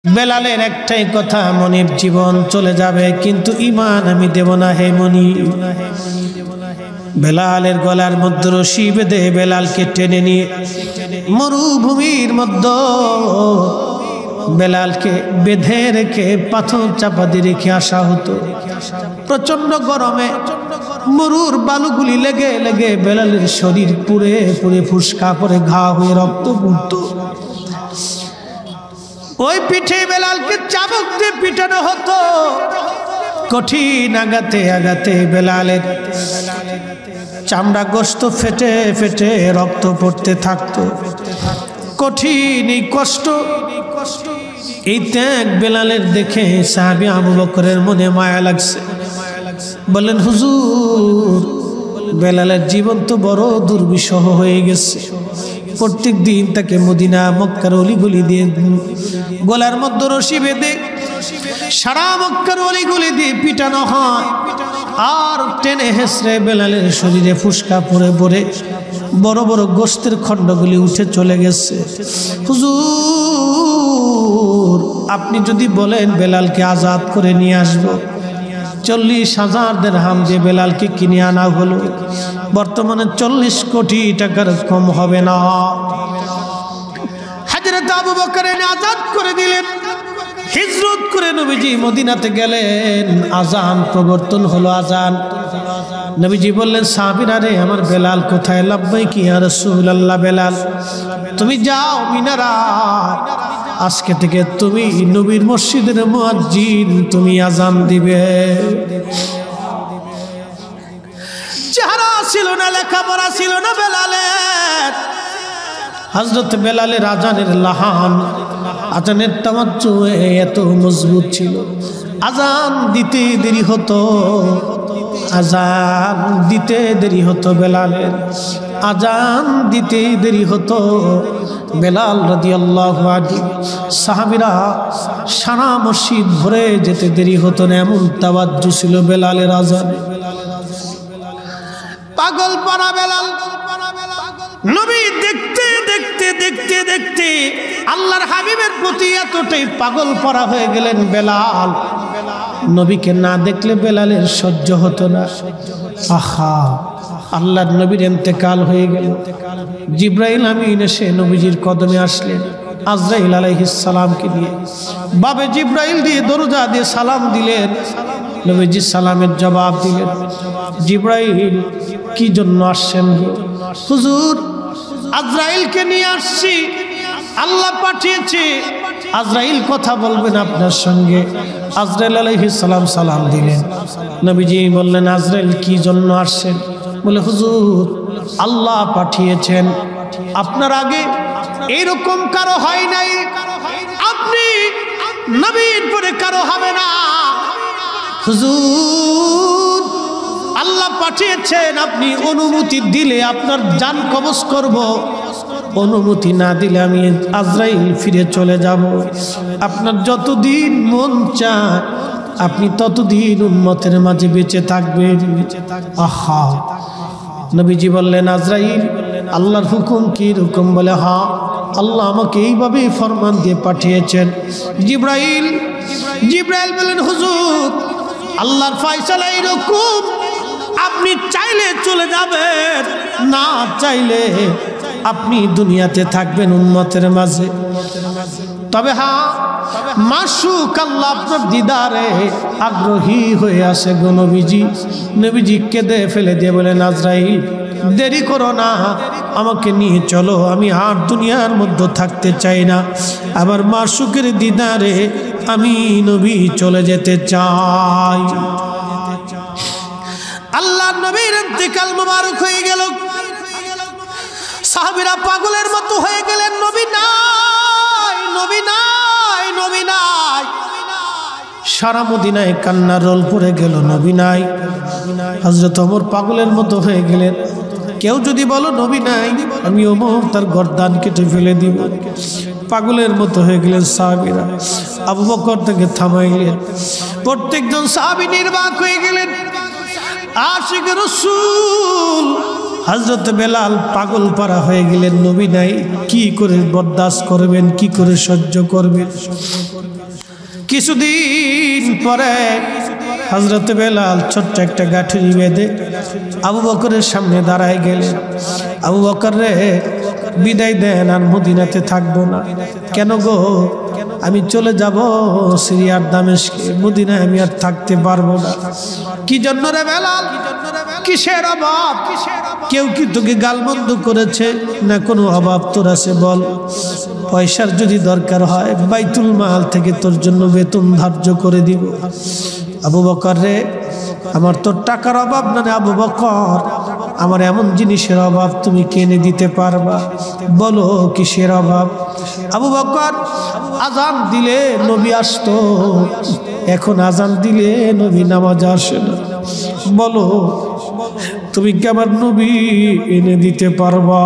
বেলালের একটাই কথা, মনিব জীবন চলে যাবে কিন্তু ঈমান আমি দেব না হে মনিব। বেলালের গলার মধ্যে রশি বেঁধে বেলালকে টেনে নিয়ে মরুভূমির মধ্যে বেলালকে বেঁধে রেখে পাথর চাপা দিয়ে রেখে আসা হতো। প্রচন্ড গরমে মরুর বালুগুলি লেগে লেগে বেলালের শরীর পুড়ে পুড়ে ফুসকা পরে ঘা হয়ে রক্ত পড়তো। ওই পিঠে বেলালকে চাবুক দিয়ে পিটানো হতো। কঠিন আঘাতে আঘাতে বেলালের চামড়া গোশত ফেটে ফেটে রক্ত পড়তে থাকতো। কঠিন এই কষ্ট, এই ত্যাগ বেলালের দেখে সাহাবী আবু বকরের মনে মায়া লাগছে। বলেন হুজুর, বেলালের জীবন তো বড় দুর্বিষহ হয়ে গেছে। প্রত্যেক দিন তাকে মদিনা মক্কার অলিগলি দিয়ে গলার মধ্যে রশি বেঁধে সারা মক্কার অলিগলি দিয়ে পিটানো হয়, আর টেনে হেসড়ে বেলালের শরীরে ফুসকা পড়ে পড়ে বড় বড় গোশতের খণ্ডগুলি উঠে চলে গেছে। হুজুর, আপনি যদি বলেন বেলালকে আজাদ করে নিয়ে আসবো, 40,000 দিরহাম দিয়ে বেলালকে কিনে আনা হলো। বর্তমানে 40 কোটি টাকার কম হবে না। হযরত আবু বকর আজাদ করে দিলেন। হিজরত করে নবীজি মদিনাতে গেলেন। আজান প্রবর্তন হলো। আজান নবীজি বললেন, সাহাবীরা রে, আমার বেলাল কোথায়? লাব্বাইক ইয়া রাসূলুল্লাহ। বেলাল, তুমি যাও মিনারায়, আজকে থেকে তুমি নবীর মসজিদের মুয়াজ্জিন, তুমি আজান দিবে। চেহারা ছিল না, লেখাপড়া ছিল না বেলালের। হযরত বেলালের আজানের লাহান, আজানের তাওয়াজ্জু এত মজবুত ছিল। আজান দিতে দেরি হতো, আজান দিতে দেরি হতো বেলালের, আজান দিতে দেরি হতো। বেলাল রাদিয়াল্লাহু আনহু সাহাবীরা সারা মসজিদ ভরে যেতে দেরি হতো না, এমন তাওয়াজ্জু ছিল বেলালের আজানে। পাগল পারা বেলাল নবী দেখতে দেখতে দেখতে দেখতে আল্লাহর হাবিবের প্রতি এতটাই পাগল পারা হয়ে গেলেন বেলাল। নবীকে না দেখলে বেলালের সহ্য হতো না। আহা, আল্লাহর নবীর ইন্তেকাল হয়ে গেল। জিবরাইল আমিন এসে নবীজির কদমে আসলেন আজরাইল আলাইহিস সালামকে দিয়ে। বাবে জিবরাইল দিয়ে দরজা দিয়ে সালাম দিলেন। নবীজি সালামের জবাব দিলেন। জিবরাইল, কি জন্য আসছেন? হুজুর, আজরাইলকে নিয়ে আসছি, আল্লাহ পাঠিয়েছে, আজরাইল কথা বলবেন আপনার সঙ্গে। আজরাইল আলাইহিস সালাম সালাম দিলেন। নবীজি বললেন, আজরাইল কি জন্য আসছেন? বলে, হুজুর, আল্লাহ পাঠিয়েছেন। আপনার আগে এরকম কারো হয় নাই, আপনি নবীর পরে কারো হবে না। হুজুর, আল্লাহ পাঠিয়েছেন, আপনি অনুমতি দিলে আপনার জান কবজ করব, অনুমতি না দিলে আমি আজরাইল ফিরে চলে যাব। আপনার যতদিন মন চায় আপনি ততদিন উম্মতের মাঝে বেঁচে থাকবেন। আহা, নবীজি বললেন, আজরাইল, আল্লাহর হুকুম কি রকম? বলে, হ্যাঁ, আল্লাহ আমাকে এইভাবে ফরমান দিয়ে পাঠিয়েছেন। জিবরাইল বলেন, হুজুর, আল্লাহর ফয়সালা এরকম, আপনি চাইলে চলে যাবেন, না চাইলে আপনি দুনিয়াতে থাকবেন উম্মতের মাঝে। তবে হ্যাঁ, মাশুক আল্লাহ আপনার দিদারে আগ্রহী হয়ে আসে গো নবীজি। নবীজি কেঁদে ফেলে দিয়ে বলেন, আজরাইল, দেরি করো না, আমাকে নিয়ে চলো, আমি আর দুনিয়ার মধ্যে থাকতে চাই না। আবার মাশুকের দিদারে আমি নবী চলে যেতে চাই। আল্লাহর নবীর ইন্তেকাল মুবারক হয়ে গেল। সাহাবীরা পাগলের মতো হয়ে গেলেন, নবী নাই, নবী নাই, নবী নাই। সারা মদিনায় কান্নার রোল পড়ে গেল, নবী নাই। হযরত ওমর পাগলের মতো হয়ে গেলেন, কেউ যদি বলো নবী নাই, আমি ওমর তার গর্দান কেটে ফেলে দিব। পাগলের মতো হয়ে গেলেন সাহাবীরা। আবু বকর তাকে থামাইলেন। প্রত্যেকজন সাহাবী নির্বাক হয়ে গেলেন। আশিক রাসূল হযরত বেলাল পাগল পারা হয়ে গেলেন, নবী নাই, কি করে বরদাস্ত করবেন, কি করে সহ্য করবেন। কিছুদিন পরে হযরত বেলাল ছোট্ট একটা গাঠুরি বেঁধে আবু বকরের সামনে দাঁড়ায় গেলেন। আবু বকর রে, বিদায় দেন, আর মদিনাতে থাকবো না। কেন গো? আমি চলে যাব সিরিয়ার দামেস্কে, মদিনায় আমি আর থাকতে পারবো না। কি জন্য রে বেলাল? কিসের অভাব? কেউ কি তোকে গালমন্দ করেছে না কোনো অভাব তোর আছে বল? পয়সার যদি দরকার হয় বাইতুল মাল থেকে তোর জন্য বেতন ধার্য করে দিব। আবু বকর রে, আমার তোর টাকার অভাব না রে আবু বকর, আমার এমন জিনিসের অভাব তুমি কিনে দিতে পারবা, বলো কিসের অভাব? আবু বকর, আজান দিলে নবী আসতো, এখন আজান দিলে নবী নামাজ আসে না, বলো তুমি কি আমার নবী এনে দিতে পারবা?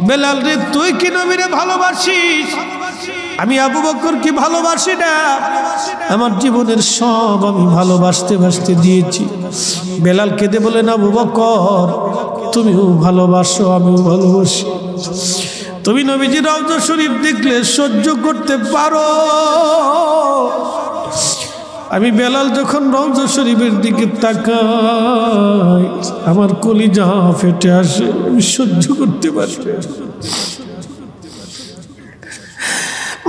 বেলাল রে, তুই কি নবীরে ভালোবাসিস? আমি আবু বকর কি ভালোবাসি না? আমার জীবনের সব আমি ভালোবাসতে বাসতে দিয়েছি। বেলাল কেঁদে বলেন, আবু বকর তুমিও ভালোবাসো, আমিও ভালোবাসি। তুমি নবীজি রওজা শরীফ দেখলে সহ্য করতে পারো? আমি বেলাল যখন রওজা শরীফের দিকে তাকাই আমার কলিজা ফেটে আসে, আমি সহ্য করতে পারি।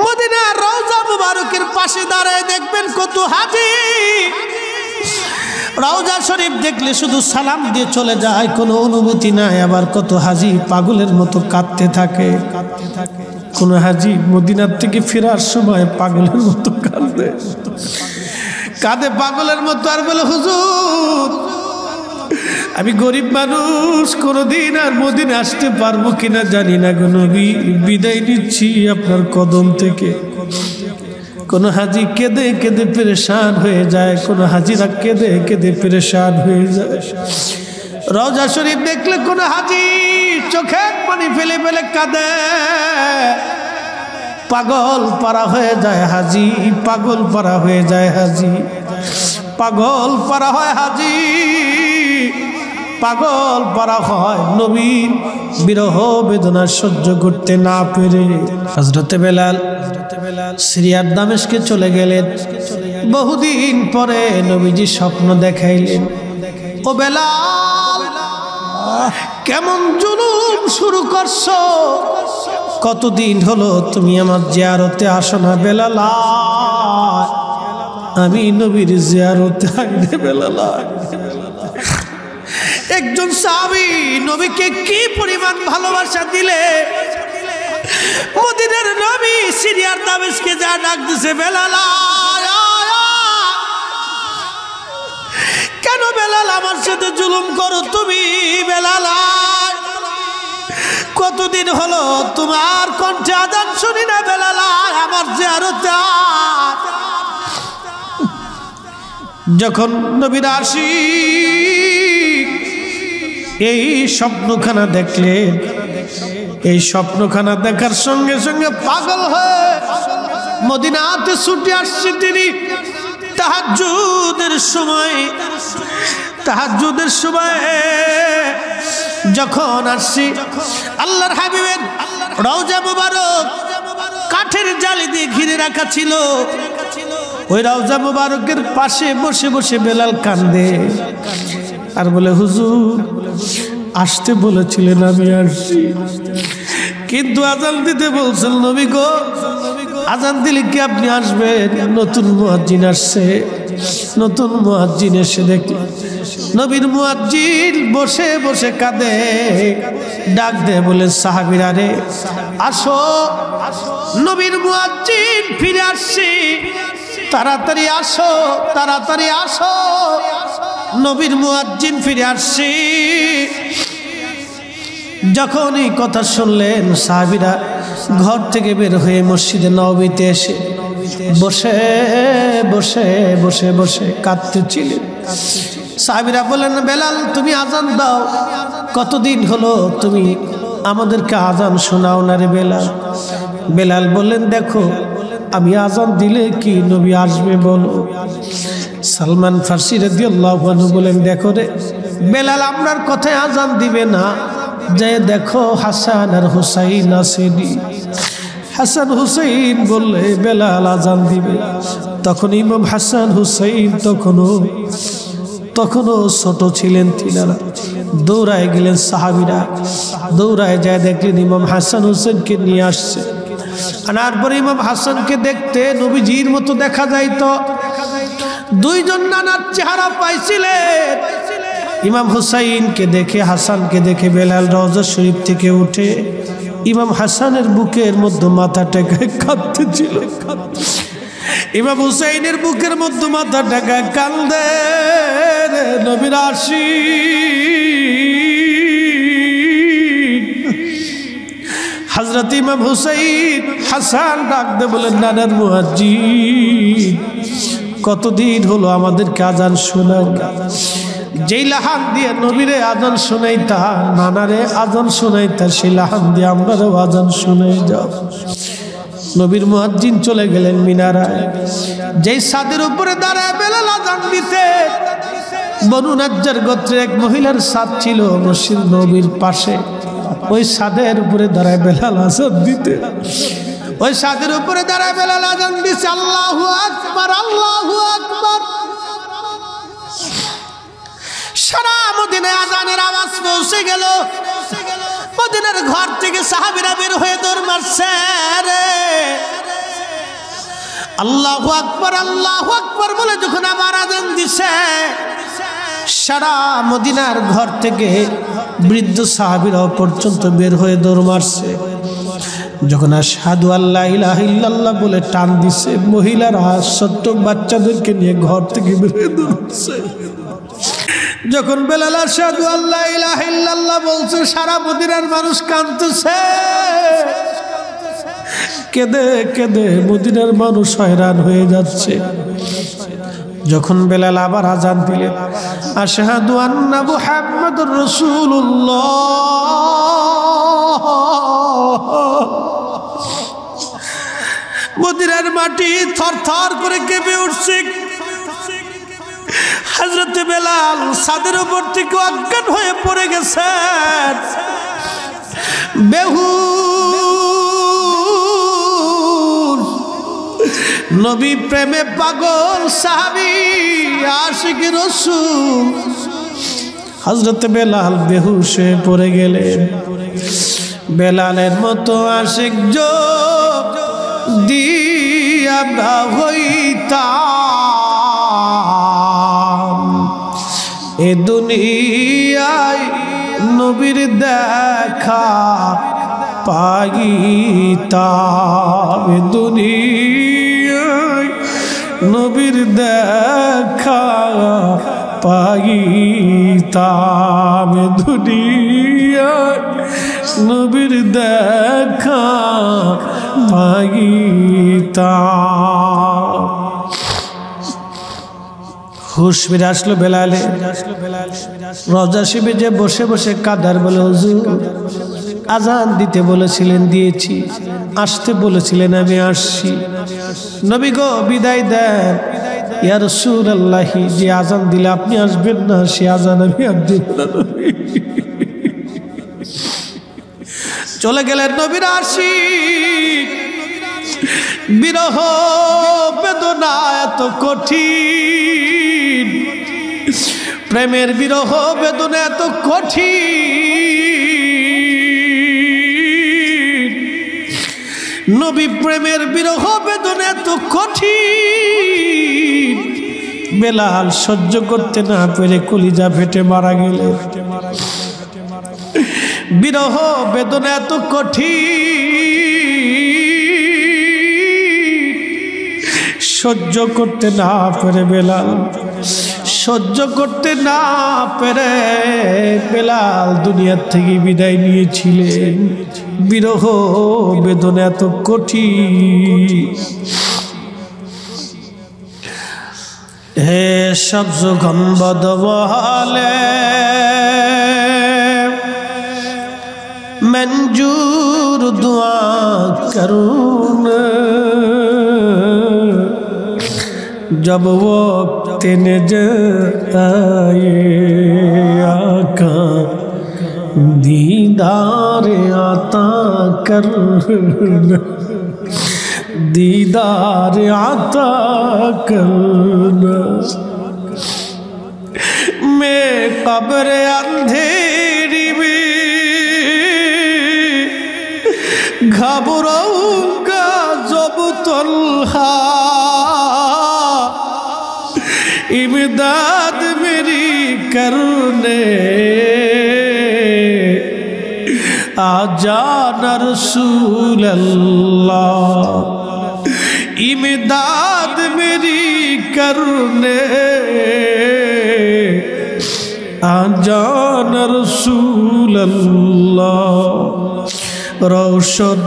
মদিনার রওজা মুবারকের পাশে দাঁড়ায় দেখবেন কত হাজী। রওজা শরীফ দেখলে শুধু সালাম দিয়ে চলে যায়, কোনো অনুভূতি নাই। আবার কত হাজী পাগলের মতো কাঁদতে থাকে। কোন হাজী মদিনার থেকে ফেরার সময় পাগলের মতো কাঁদে পাগলের মতো, আর বলে হুজুর আমি গরিব মানুষ, কোনদিন আর মদিনা আসতে পারবো কিনা জানি না গো নবী, বিদায় নিচ্ছি আপনার কদম থেকে। কোন হাজী কেঁদে কেঁদে পেরেশান হয়ে যায়, কোন হাজীরা কেঁদে কেঁদে পেরেশান হয়ে যায়। রওজা শরীফ দেখলে কোন হাজী চোখের পানি ফেলে ফেলে কাঁদে। পাগল পারা হয়ে যায় হাজী, পাগল পারা হয়ে যায় হাজী, পাগল পারা হয় হাজী, পাগল পারা হয় নবীর বিরহ বেদনা সহ্য করতে না পেরে। হযরত বেলাল সিরিয়ার দামেস্কে চলে গেলেন। বহুদিন পরে নবীজি স্বপ্ন দেখাইলেন, ও বেলাল কেমন জুলুম শুরু করছো? কতদিন হলো তুমি আমার জিয়ারতে আসো না বেলাল? আমি নবীর জিয়ারতে আইলে বেলাল। একজন সাহাবী নবীকে কি পরিমাণ ভালোবাসা দিলে, মদিনার নবী সিরিয়ার দামেস্কে যা ডাক দিছে, বেলাল কেন বেলাল আমার সাথে জুলুম করো তুমি? বেলাল কতদিন হলো তোমার কণ্ঠে আযান শুনি না বেলাল, আমার জিয়ারতে। যখন নবীর আশিক এই স্বপ্নখানা দেখলেন, এই স্বপ্নখানা দেখার সঙ্গে সঙ্গে পাগল হয়ে মদিনাতে ছুটে আসছে তিনি। তাহাজ্জুদের সময় যখন আসছি, আল্লাহর হাবিবের রওজা মুবারক কাঠের জালি দিয়ে ঘিরে রাখা ছিল। ওই রওজা মুবারকের পাশে বসে বসে বেলাল কান্দে আর বলে, হুজুর আসতে বলেছিলেন, আমি আসছি, কিন্তু আযান দিতে বলছেন নবী গো, আযান দিলে কি আপনি আসবেন? নতুন মুয়াজ্জিন আসছে। নতুন মুয়াজ্জিন এসে দেখল নবীর মুয়াজ্জিন বসে বসে কাঁদে। ডাক দে বলে, সাহাবীরা রে আসো, নবীর মুয়াজ্জিন ফিরে আসছে, তাড়াতাড়ি আসো, তাড়াতাড়ি আসো, নবীর মুয়াজ্জিন ফিরে আসছে। যখন এই কথা শুনলেন, সাহাবীরা ঘর থেকে বের হয়ে মসজিদে নববীতে এসে বসে বসে বসে বসে কাঁদতেছিলেন। সাহাবীরা বললেন, বেলাল তুমি আযান দাও, কতদিন হলো তুমি আমাদেরকে আযান শোনাও না রে বেলাল। বেলাল বললেন, দেখো আমি আযান দিলে কি নবী আসবে বলো? সালমান ফারসি রাদিয়াল্লাহু আনহু বলেন, দেখো রে বেলাল আমরার কথায় আজান দিবে না, যে দেখো হাসান আর হুসাইন আসেনি। হাসান হুসাইন বললে বেলাল আজান দিবে। তখন ইমাম হাসান হুসাইন তখনও ছোট ছিলেন তিনারা। দৌড়ায় গেলেন সাহাবীরা, দৌড়ায় যায় দেখলেন ইমাম হাসান হুসাইনকে নিয়ে আসছে। আনার পরে ইমাম হাসানকে দেখতে নবীজির মতো দেখা যাইতো। দুইজন নানার চেহারা পাইছিলেন। ইমাম হুসাইনকে দেখে হাসানকে দেখে বেলাল রওজা শরীফ থেকে উঠে ইমাম হাসানের বুকের মধ্যে মাথা টেকায় কাঁদতেছিল। ইমাম হুসাইনের বুকের মধ্যে মাথা টেকায় কান্দে, নবীর আশিক। হযরত ইমাম হুসাইন হাসান ডাক দে বলেন, নানার মুয়াজ্জিন, কতদিন হলো আমাদেরকে আজান শোনাও না। যেই লাহান দিয়ে নবীরে আজান শোনাইতা, নানারে আজান শোনাইতা, সেই লাহান দিয়ে আমরাও আজান শোনাই যাও। নবীর মুয়াজ্জিন চলে গেলেন মিনারায়। যেই ছাদের উপরে দাঁড়ায় বেলাল আজান দিতে, বনু নাজ্জার গোত্রের এক মহিলার ছাদ ছিল মসজিদ নবীর পাশে। ওই ছাদের উপরে দাঁড়ায় বেলাল আজান দিতে, ওই ছাদের উপরে দাঁড়ায় বেলাল আজান দিছে। আল্লাহু আকবার, আল্লাহু আকবার। সারা মদিনায় আজানের আওয়াজ পৌঁছে গেল। মদিনার ঘর থেকে সাহাবীরা বের হয়ে দৌড় মারছে রে। আল্লাহু আকবার, আল্লাহু আকবার বলে যখন আবার আজান দিছে, সারা মদিনার ঘর থেকে বৃদ্ধ সাহাবীরাও পর্যন্ত বের হয়ে দৌড় মারছে। যখন আশহাদু আল্লা ইলাহা ইল্লাল্লাহ বলে টান দিছে, মহিলারা ছোট্ট বাচ্চাদেরকে নিয়ে ঘর থেকে বের হয়ে দৌড়ছে। যখন বেলাল আশহাদু আল্লা ইলাহা ইল্লাল্লাহ বলছে, সারা মদিনার মানুষ কাঁদতেছে। কেঁদে কেঁদে মদিনার মানুষ হয়রান হয়ে যাচ্ছে। যখন বেলাল আবার আজান দিলেন, আশহাদু আন্না মুহাম্মাদুর রাসূলুল্লাহ, মদিনার মাটি থরথর করে কেঁপে উঠছে। হযরত বেলাল ছাদের উপর থেকে অজ্ঞান হয়ে পড়ে গেছেন। বেহুশ নবী প্রেমে পাগল সাহাবী আশিক রাসূল হযরত বেলাল বেহুশ হয়ে পড়ে গেলেন। বেলালের মতো আশিক যদি আমরা হইতাম, এ দুনিয়ায় নবীর দেখা পাইতাম, এ দুনিয়ায় নবীর দেখা পাইতাম, এ দুনিয়ায় নবীর দেখা পাইতাম। হুশ ফিরে আসলো বেলালে। রওজা শরীফে যে বসে বসে কাদার বলে, হুজুর আজান দিতে বলেছিলেন দিয়েছি, আসতে বলেছিলেন আমি আসছি, নবী গো বিদায় দেন। ইয়া রাসূলুল্লাহ, যে আজান দিলে আপনি আসবেন না, সে আজান আমি আর দিব না। চলে গেলেন নবীর আশিক। বিরহ বেদনা এত কঠিন, প্রেমের বিরহ বেদনা এত কঠিন, নবী প্রেমের বিরহ বেদনা এত কঠিন। বেলাল সহ্য করতে না পেরে কলিজা ফেটে মারা গেলেন। বিরহ বেদনা এত কঠিন, সহ্য করতে না পেরে বেলাল, সহ্য করতে না পেরে বেলাল দুনিয়ার থেকে বিদায় নিয়েছিলেন। বিরহ বেদনা এত কঠিন। হে সবজ গম্বদ বলে मंजूर दुआ करूँ जब वो वक्त न जाए आका दीदार आता करना दीदार आता करना मैं कब्र अंधेरी में घबराऊंगा जब तन्हा इमदाद मेरी करने आजाना रसूल अल्लाह इमदाद मेरी करने आजाना रसूल अल्लाह रोशन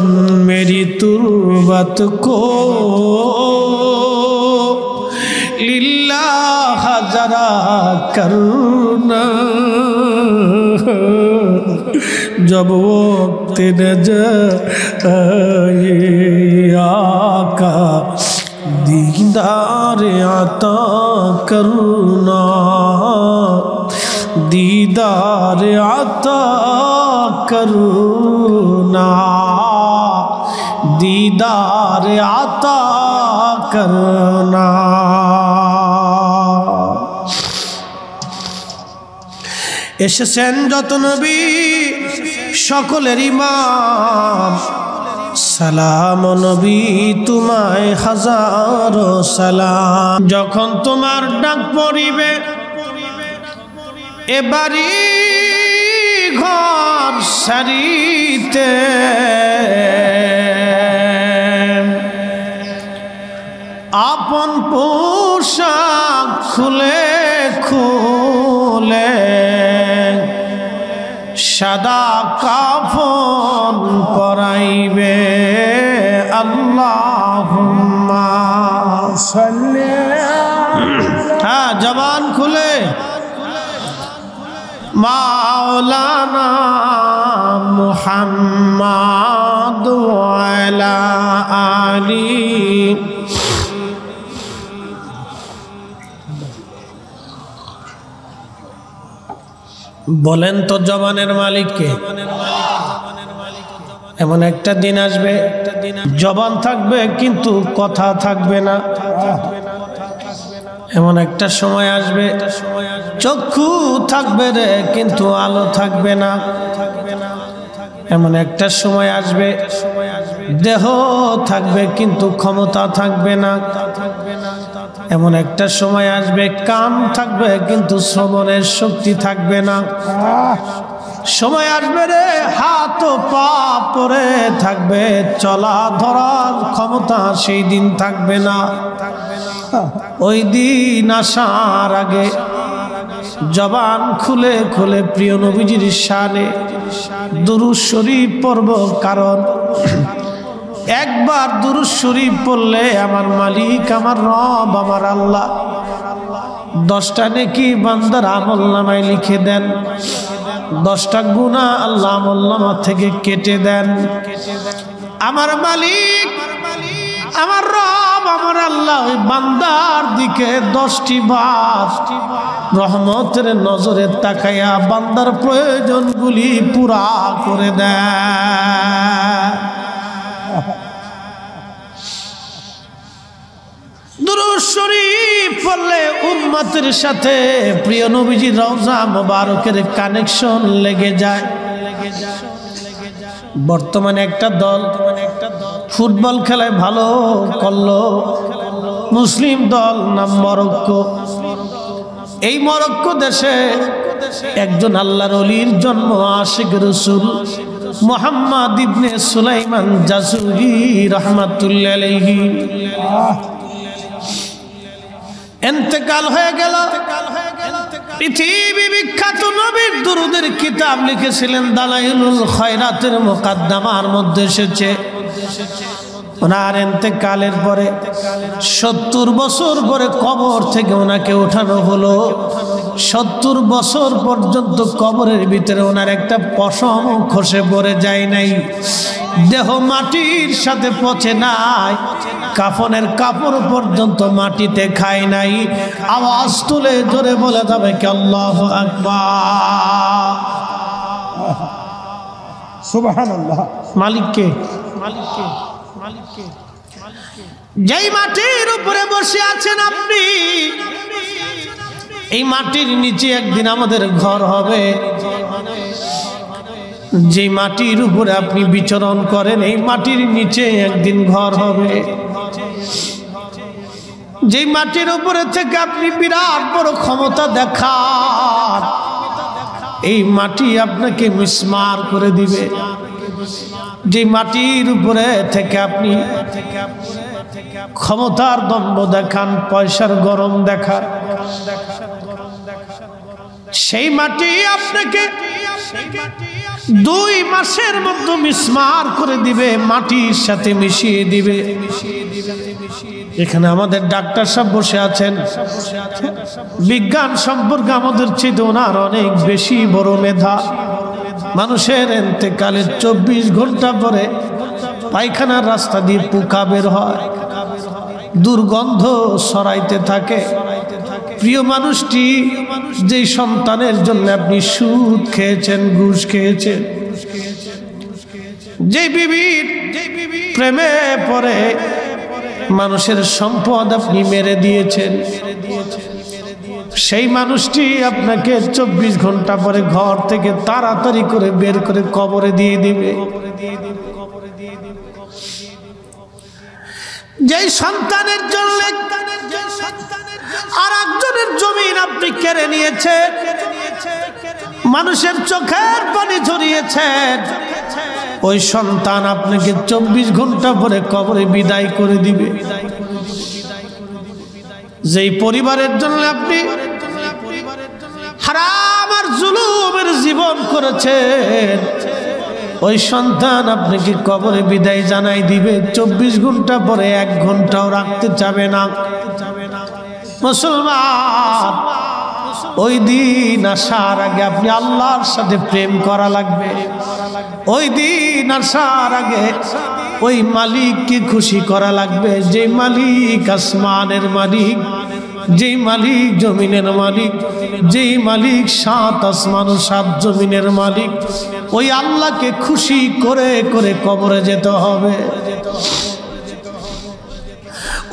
मेरी तुर्बत को लिल्लाह जरा करना जब वक्त न जाए आका दीदार आता करना दीदार आता करना दीदार आता करना এসেছেন যত নবী সকলের ইমাম সালাম নবী তোমায় হাজারো সালাম যখন তোমার ডাক পড়িবে এবারি ঘর সারিতে আপন পোশাক খুলে খুলে সাদা কাফন পরাইবে আল্লাহুম্মা সাল্লি হ্যাঁ জবান খুলে মাওলানা মুহাম্মদ ওয়া আলা আলি বলেন তো জবানের মালিক কে এমন একটা দিন আসবে জবান থাকবে কিন্তু কথা থাকবে না এমন একটা সময় আসবে চক্ষু থাকবে রে কিন্তু আলো থাকবে না এমন একটা সময় আসবে দেহ থাকবে কিন্তু ক্ষমতা থাকবে না এমন একটা সময় আসবে কান থাকবে কিন্তু শ্রবণের শক্তি থাকবে না সময় আসবে রে হাত ও পা পরে থাকবে চলা ধরার ক্ষমতা সেই দিন থাকবে না ওই দিন আসার আগে জবান খুলে খুলে প্রিয় নবীজির শানে দুরূদ শরীফ পড়ব কারণ একবার দুরূদ শরীফ পড়লে আমার মালিক আমার রব আমার আল্লাহ 10টা নেকি বান্দার আমলনামায় লিখে দেন 10টা গুনাহ আল্লাহ আমলনামা থেকে কেটে দেন আমার মালিক আমার রব আমার আল্লাহ ওই বান্দার দিকে 10টি বার রহমতের নজরে তাকায়া বান্দার প্রয়োজনগুলি পুরা করে দেয় দুরূদ শরীফ পড়লে উম্মতের সাথে প্রিয় নবীজির রওজা মোবারকের কানেকশন লেগে যায় বর্তমানে একটা দল ফুটবল খেলায় ভালো করলো মুসলিম দল নাম মরক্কো এই মরক্কো দেশে একজন আল্লাহর ওলির জন্ম আশিক রাসূল মুহাম্মদ ইবনে সুলাইমান জাসুরি রাহমাতুল্লাহি আলাইহি ইন্তেকাল হয়ে গেল পৃথিবী বিখ্যাত নবীর দুরূদের কিতাব লিখেছিলেন দালাইলুল খায়রাতের মুকদ্দমার মধ্যে এসেছে ওনার ইন্তেকালের পরে 70 বছর পরে কবর থেকে ওনাকে ওঠানো হলো 70 বছর পর্যন্ত কবরের ভিতরে ওনার একটা পশম খসে পড়ে যায় নাই দেহ মাটির সাথে পচে নাই, কাফনের কাপড় পর্যন্ত মাটিতে খায় নাই। আওয়াজ তুলে জোরে বলে যাবে কি আল্লাহু আকবার। সুবহানাল্লাহ। মালিককে মালিককে মালিককে যেই মাটির উপরে বসে আছেন আপনি, এই মাটির নিচে একদিন আমাদের ঘর হবে। যে মাটির উপরে আপনি বিচরণ করেন, এই মাটির নিচে একদিন ঘর হবে। যে মাটির উপরে থেকে আপনি বিরাট বড় ক্ষমতা দেখান, এই মাটি আপনাকে মিসমার করে দিবে। যে মাটির উপরে থেকে আপনি ক্ষমতার দম্ভ দেখান, পয়সার গরম দেখান, সেই মাটি আপনাকে 2 মাসের মধ্যে মিসমার করে দিবে, মাটির সাথে মিশিয়ে দিবে। এখানে আমাদের ডাক্তার সাহেব বসে আছেন, বিজ্ঞান সম্পর্কে আমাদের চেয়ে ওনার অনেক বেশি বড় মেধা। মানুষের ইন্তেকালের 24 ঘন্টা পরে পায়খানার রাস্তা দিয়ে পোকা বের হয়, দুর্গন্ধ ছড়াইতে থাকে। প্রিয় মানুষটি, যে সন্তানের জন্য আপনি সুদ খেয়েছেন, ঘুষ খেয়েছেন, যে বিবির প্রেমে পড়ে মানুষের সম্পদ আপনি মেরে দিয়েছেন, সেই মানুষটি আপনাকে 24 ঘন্টা পরে ঘর থেকে তাড়াতাড়ি করে বের করে কবরে দিয়ে দিবে। যেই সন্তানের জন্য আর একজনের জমিন আপনি কেড়ে নিয়েছেন, মানুষের চোখের পানি ঝরিয়েছেন, ওই সন্তান আপনাকে 24 ঘন্টা পরে কবরে বিদায় করে দিবে। যেই পরিবারের জন্য আপনি হারাম আর জুলুমের জীবন করেছেন, ওই সন্তান আপনাকে কবরে বিদায় জানাই দিবে। 24 ঘন্টা পরে 1 ঘন্টাও রাখতে চাবে না। মুসলমান, ওই দিন আসার আগে আপনি আল্লাহর সাথে প্রেম করা লাগবে। ওই দিন আসার আগে ওই মালিককে খুশি করা লাগবে, যে মালিক আসমানের মালিক, যেই মালিক জমিনের মালিক, যেই মালিক 7 আসমান ও 7 জমিনের মালিক, ওই আল্লাহকে খুশি করে করে কবরে যেতে হবে।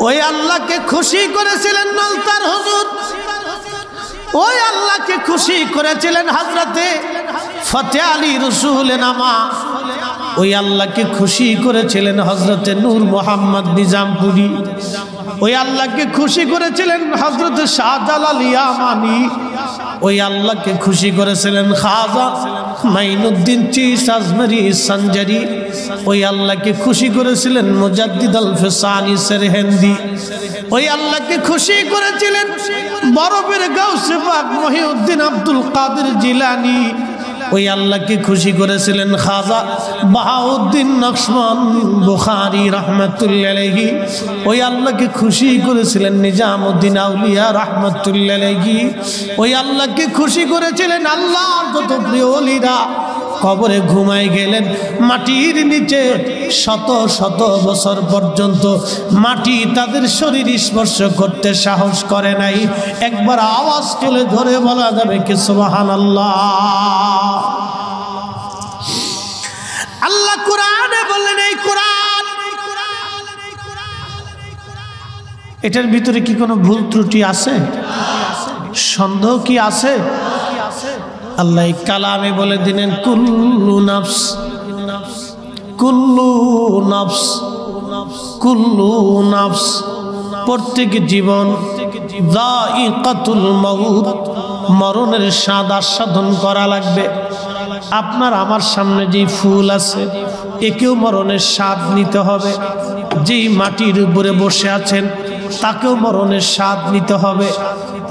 ওই আল্লাহকে খুশি করেছিলেন নলতার হুজুর, ওই আল্লাহকে খুশি করেছিলেন হযরতে ফতে আলী রসুল নামা, ওই আল্লাহকে খুশি করেছিলেন হযরতে নূর মোহাম্মদ নিজামপুরি, ওই আল্লাহকে খুশি করেছিলেন হযরতে শাহজালাল ইয়ামানি, ওই আল্লাহকে খুশি করেছিলেন খাজা মাইনুদ্দিন চিস আজমেরি সঞ্জারি, ওই আল্লাহকে খুশি করেছিলেন মুজাদ্দিদ আল ফিসানি সেরহিন্দি, ওই আল্লাহকে খুশি করেছিলেন বরফের গাউসে পাক মহিউদ্দিন আব্দুল কাদের জিলানী, ওই আল্লাহকে খুশি করেছিলেন খাজা বাহাউদ্দিন নকশবন্দ বুখারী রাহমাতুল্লাহি আলাইহি, ওই আল্লাহকে খুশি করেছিলেন নিজামউদ্দিন আউলিয়া রাহমাতুল্লাহি আলাইহি, ওই আল্লাহকে খুশি করেছিলেন আল্লাহর যত প্রিয় ওলিরা কবরে ঘুমায় গেলেন। মাটির নিচে শত শত বছর পর্যন্ত মাটি তাদের শরীর স্পর্শ করতে সাহস করে নাই। একবার আওয়াজ তুলে ধরে বলা যাবে কি সুবহানাল্লাহ। আল্লাহ কোরআনে বললেন, এই কোরআন, এটার ভিতরে কি কোনো ভুল ত্রুটি আছে? সন্দেহ কি আছে? আল্লাহ কালামে বলে দিলেন, কুল্লু নাফস, কুল্লু নাফস, কুল্লু নাফস, প্রত্যেক জীবন যায়িকাতুল মাউত, মরণের স্বাদ আস্বাদন করা লাগবে। আপনার আমার সামনে যে ফুল আছে, একেও মরণের স্বাদ নিতে হবে। যেই মাটির উপরে বসে আছেন, তাকেও মরণের স্বাদ নিতে হবে।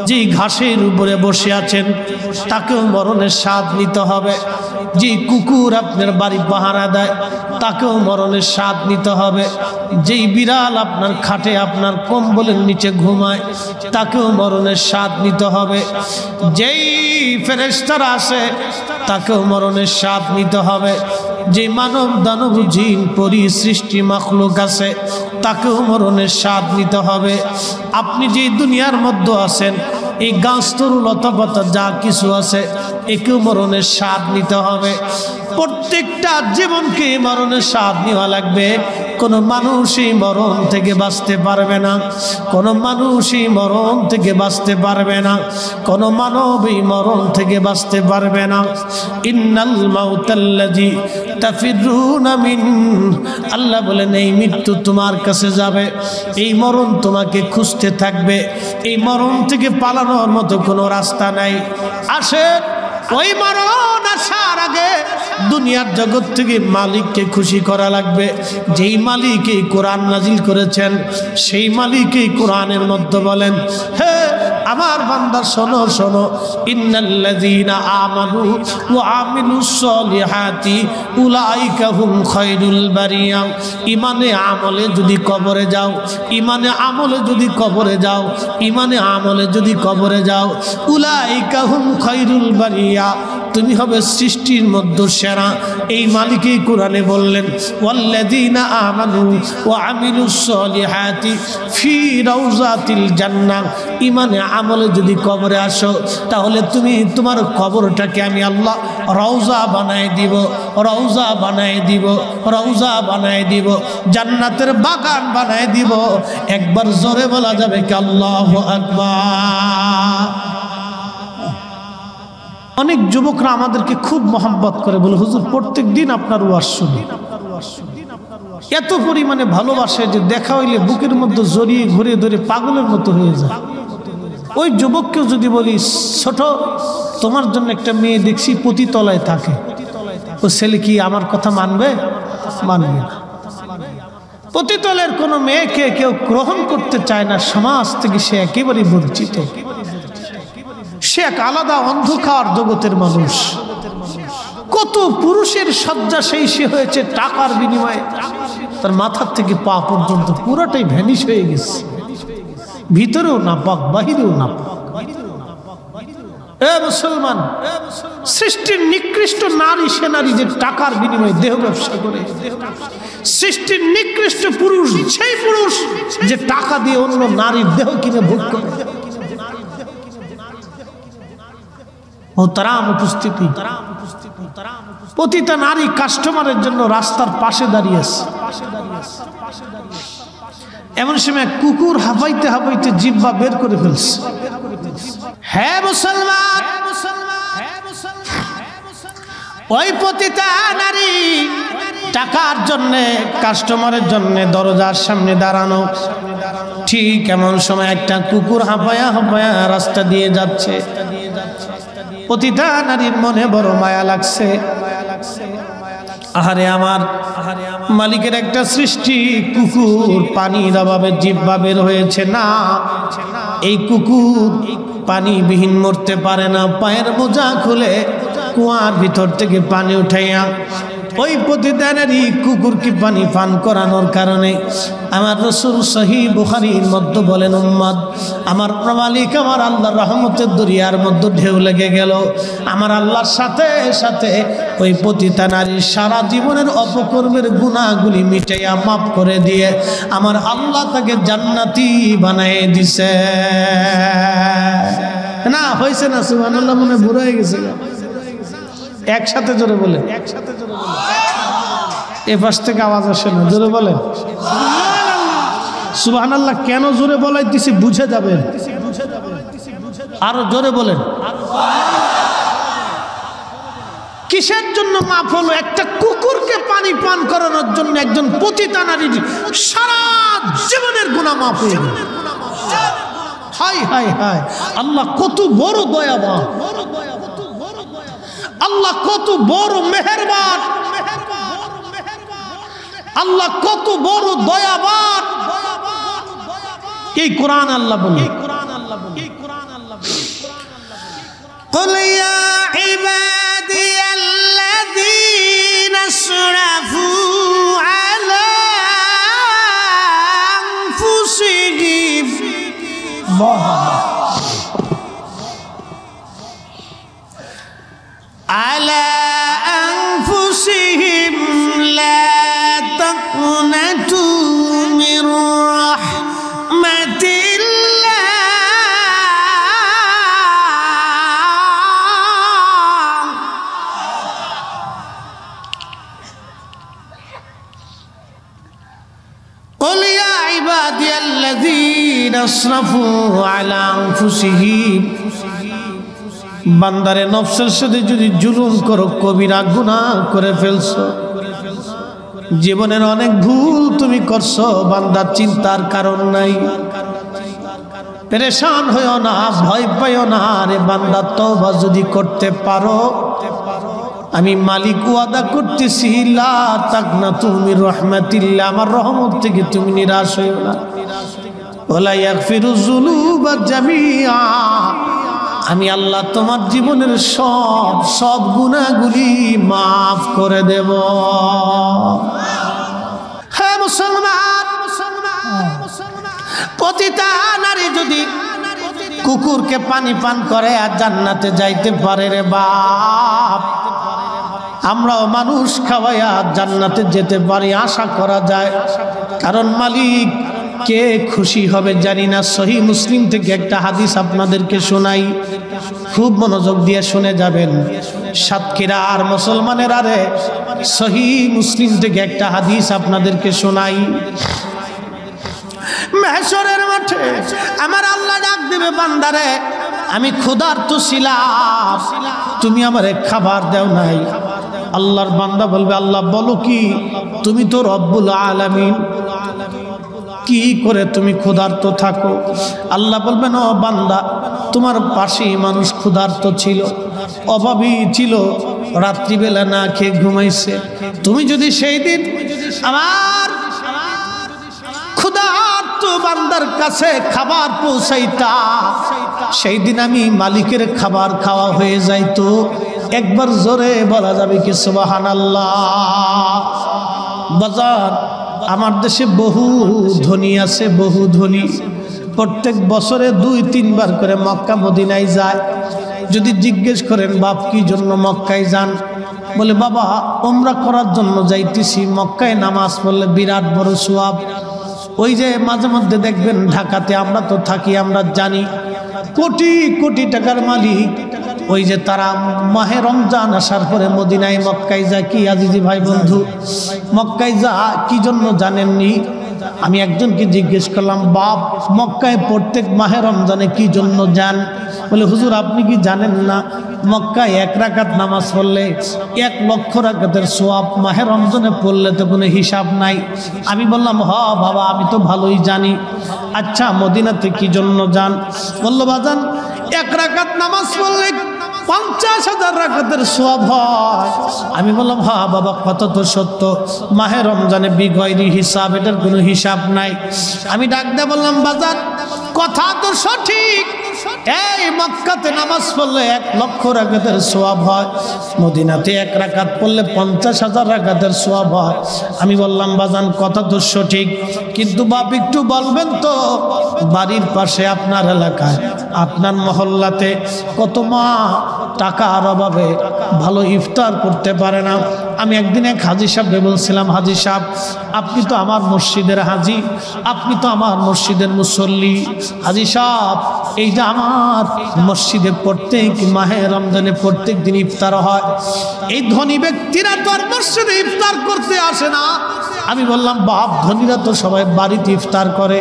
যেই ঘাসের উপরে বসে আছেন, তাকেও মরণের স্বাদ নিতে হবে। যেই কুকুর আপনার বাড়ি পাহারা দেয়, তাকেও মরণের স্বাদ নিতে হবে। যেই বিড়াল আপনার খাটে আপনার কম্বলের নিচে ঘুমায়, তাকেও মরণের স্বাদ নিতে হবে। যেই ফেরেশতারা আসে, তাকেও মরণের স্বাদ নিতে হবে। যে মানব দানব জিন পরি সৃষ্টি মাখলুক আছে তাকেও মরণের স্বাদ নিতে হবে। আপনি যে দুনিয়ার মধ্যে আছেন এই গাছ তরু লতাপাতা যা কিছু আছে একেও মরণের স্বাদ নিতে হবে। প্রত্যেকটা জীবনকে মরণের স্বাদ নেওয়া লাগবে। কোনো মানুষই মরণ থেকে বাঁচতে পারবে না, কোনো মানুষই মরণ থেকে বাঁচতে পারবে না, কোনো মানবই মরণ থেকে বাঁচতে পারবে না। ইন্নাল মাউতাল্লাযী তাফিরুনা মিন, আল্লাহ বলেন এই মৃত্যু তোমার কাছে যাবে, এই মরণ তোমাকে খুঁজতে থাকবে, এই মরণ থেকে পালানোর মতো কোনো রাস্তা নাই। আসেন ওই মরণ আসার আগে দুনিয়ার জগৎ থেকে মালিককে খুশি করা লাগবে। যেই মালিক এই কোরআন নাজিল করেছেন সেই মালিকই কোরআনের মধ্যে বলেন, হে আমার বান্দা শোনো শোনো, ইন্নাল্লাযীনা আমানু ওয়া আমিলুস সলিহাতি উলাইকা হুম খায়রুল বারিয়া। ইমানে আমলে যদি কবরে যাও, ইমানে আমলে যদি কবরে যাও, ইমানে আমলে যদি কবরে যাও, উলাইকা হুম খায়রুল বারিয়া, তুমি হবে সৃষ্টির মধ্যে সেরা। এই মালিকই কোরআনে বললেন, ওয়াল্লাযীনা আমানু ওয়া আমিলুস সলিহাতি ফি রাউজাতিল জান্নাহ। ইমানে আমলে যদি কবরে আসো তাহলে তুমি তোমার কবরটাকে আমি আল্লাহ রওজা বানায় দিব, রওজা বানায় দিব, রওজা বানায় দিব, জান্নাতের বাগান বানায় দিব। একবার জোরে বলা যাবে কি আল্লাহু আকবার। অনেক যুবকরা আমাদেরকে খুব মহব্বত করে, বলে হুজুর প্রত্যেক দিন আপনার ওয়াজ শুনি। এত পরিমাণে ভালোবাসে যে দেখা হইলে বুকের মধ্যে জড়িয়ে ঘুরে ধরে পাগলের মতো হয়ে যায়। ওই যুবককেও যদি বলি, ছোট তোমার জন্য একটা মেয়ে দেখছি পতিতলায় থাকে, ও ছেলে কি আমার কথা মানবে? মানবে না। পতিতলের কোনো মেয়েকে কেউ গ্রহণ করতে চায় না, সমাজ থেকে সে একেবারে বঞ্চিত। সে এক আলাদা অন্ধকার জগতের মানুষ। কত পুরুষের শয্যাশায়ী সে হয়েছে টাকার বিনিময়ে, তার মাথার থেকে পা পর্যন্ত পুরোটাই ভ্যানিশ হয়ে গেছে, ভিতরেও না পাক বাহিরেও না পাক। এ মুসলমান, সৃষ্টির নিকৃষ্ট নারী সে নারী যে টাকার বিনিময়ে দেহ ব্যবসা করে। সৃষ্টির নিকৃষ্ট পুরুষ সেই পুরুষ যে টাকা দিয়ে অন্য নারীর দেহ কিনে ভোগ করে। মোহতারাম উপস্থিতি, প্রতিটা নারী কাস্টমারের জন্য রাস্তার পাশে দাঁড়িয়ে আছে। এমন সময় কুকুর হাঁপাইতে হাঁপাইতে জিহ্বা বের করে ফেলছে। হ্যাঁ মুসলমান, ওই প্রতিটা নারী টাকার জন্যে, কাস্টমারের জন্যে দরজার সামনে দাঁড়ানো। ঠিক এমন সময় একটা কুকুর হাঁপায়া হাঁপায়া রাস্তা দিয়ে যাচ্ছে। প্রতিটা নারীর মনে বড় মায়া লাগছে। আহারে আমার মালিকের একটা সৃষ্টি কুকুর, পানির অভাবে জিহ্বা বের হয়েছে না। এই কুকুর পানিবিহীন মরতে পারে না। পায়ের মোজা খুলে কুয়ার ভিতর থেকে পানি উঠাইয়া ওই প্রতিদানেরই কুকুরকে পানি পান করানোর কারণে আমার রাসূল সহিহ বুখারীর মধ্যে বলেন, উম্মত আমার মালিক আমার আল্লাহর রহমতের দরিয়ার মধ্যে ঢেউ লেগে গেল। আমার আল্লাহর সাথে সাথে ওই প্রতিটা নারীর সারা জীবনের অপকর্মের গুনাহগুলি মিটাইয়া মাফ করে দিয়ে আমার আল্লাহ তাকে জান্নাতি বানায় দিছে। না হয়েছে না? সুবহানাল্লাহ, মনে বুড়ো হয়ে গেছে। একসাথে জোরে বলে, একসাথে জোরে বলে। এ পাশ থেকে আওয়াজ আসে না, জোরে বলেন সুবহানাল্লাহ। কেন জোরে বলাইতেছি বুঝে যাবেন, আরো জোরে বলেন। কিসের জন্য মাফ হলো? একটা কুকুরকে পানি পান করানোর জন্য একজন পতিতা নারীর সারা জীবনের গুনাহ মাফ হয়ে গেল। হায় হায় হায়, আল্লাহ কত বড় দয়াবান, আল্লাহ কত বড় মেহেরবান, আল্লাহ কত বড় দয়াবান। এই কোরআন আল্লাহ বলে, قل يا عبادي الذين اسرفوا على أنفسهم على أنفسهم আসরাফু আলা আনফুসিহিম, বান্দারে নফসের সাথে যদি জুলুম করো, কবিরা গুনাহ করে ফেলছো। জীবনের অনেক ভুল তুমি করছো, বান্দার চিন্তার কারণ নাই। পেরেশান হইও না, ভয় পাইও না। আরে বান্দা, তওবা যদি করতে পারো, আমি মালিক ওয়াদা করতেছি, লা তাকনাতু মির রাহমাতিল্লাহ, আমার রহমত থেকে তুমি নিরাশ হইও না। ওয়ালা ইয়াগফিরু যুনুবা জামিআ, আমি আল্লাহ তোমার জীবনের সব গুনাহগুলি মাফ করে দেব। হে মুসলমান, প্রতিটা নারী যদি কুকুরকে পানি পান করে আর জান্নাতে যাইতে পারে রে বাপ, আমরাও মানুষ খাওয়াইয়া জান্নাতে যেতে পারি, আশা করা যায়। কারণ মালিক কে খুশি হবে জানি না। সহিহ মুসলিম থেকে একটা হাদিস আপনাদেরকে শোনাই, খুব মনোযোগ দিয়ে শুনে যাবেন। সাতক্ষীরা আর মুসলমানের আরে সহিহ মুসলিম থেকে একটা হাদিস আপনাদেরকে শোনাই। মাহশরের মাঠে আমার আল্লাহ ডাক দিবে, বান্দারে আমি ক্ষুধার্ত ছিলাম, তুমি আমারে খাবার দাও নাই। আল্লাহর বান্দা বলবে, আল্লাহ বলো কি? তুমি তো রব্বুল আলামিন, কি করে তুমি ক্ষুধার্ত থাকো? আল্লাহ বলবেন, ও বান্দা, তোমার পাশেই মানুষ ক্ষুধার্ত ছিল, অভাবী ছিল, রাত্রিবেলা না খেয়ে ঘুমাইছে। তুমি যদি সেই দিন আমার ক্ষুধার্ত বান্দার কাছে খাবার পৌঁছাইতা, সেই দিন আমি মালিকের খাবার খাওয়া হয়ে যাইতো। একবার জোরে বলা যাবে কি সুবহানাল্লাহ? বাজার, আমার দেশে বহু ধনী আছে, বহু ধনী, প্রত্যেক বছরে 2-3 বার করে মক্কা মদিনায় যায়। যদি জিজ্ঞেস করেন, বাপ কি জন্য মক্কায় যান? বলে, বাবা উমরা করার জন্য যাইতেছি। মক্কায় নামাজ পড়লে বিরাট বড় সওয়াব। ওই যে মাঝে মধ্যে দেখবেন ঢাকাতে, আমরা তো থাকি, আমরা জানি কোটি কোটি টাকার মালিক, ওই যে তারা মাহে রমজান আসার পরে মদিনায় মক্কায় যায়। কি আজিজি ভাই বন্ধু, মক্কায় যা কি জন্য জানেননি? আমি একজনকে জিজ্ঞেস করলাম, বাপ মক্কায় প্রত্যেক মাহে রমজানে কি জন্য যান? বলে, হুজুর আপনি কি জানেন না, মক্কায় 1 রাকাত নামাজ পড়লে 1 লক্ষ রাকাতের সওয়াব, মাহে রমজানে পড়লে তো কোনো হিসাব নাই। আমি বললাম, হ বাবা আমি তো ভালোই জানি। আচ্ছা মদিনাতে কি জন্য যান? বলল, বাজান 1 রাকাত নামাজ পড়লে 50,000 রাকাতের সওয়াব হয়। আমি বললাম, হ্যাঁ বাবা কত তো সত্য, মাহে রমজানে বিগয়রি হিসাব, এটার কোনো হিসাব নাই। আমি ডাক দিয়ে বললাম, বাজার কথা তো সঠিক, এই মক্কাতে নামাজ পড়লে 1 লক্ষ রাকাতের সওয়াব হয়, মদিনাতে 1 রাকাত পড়লে 50,000 রাকাতের সওয়াব হয়। আমি বললাম, বাজান কথা তো সঠিক, কিন্তু বাপ একটু বলবেন তো, বাড়ির পাশে আপনার এলাকায়, আপনার মহল্লাতে কত মা টাকার অভাবে ভালো ইফতার করতে পারে না। আমি একদিন এক হাজি সাহেবকে বলছিলাম, হাজি সাহেব আপনি তো আমার মসজিদের হাজি, আপনি তো আমার মসজিদের মুসল্লি, হাজি সাহেব এই যে আমার মসজিদে প্রত্যেক মাহে রমজানে প্রত্যেক দিন ইফতার হয়, এই ধনী ব্যক্তিরা তো আর মসজিদে ইফতার করতে আসে না। আমি বললাম, বাপ ধনীরা তো সবাই বাড়িতে ইফতার করে,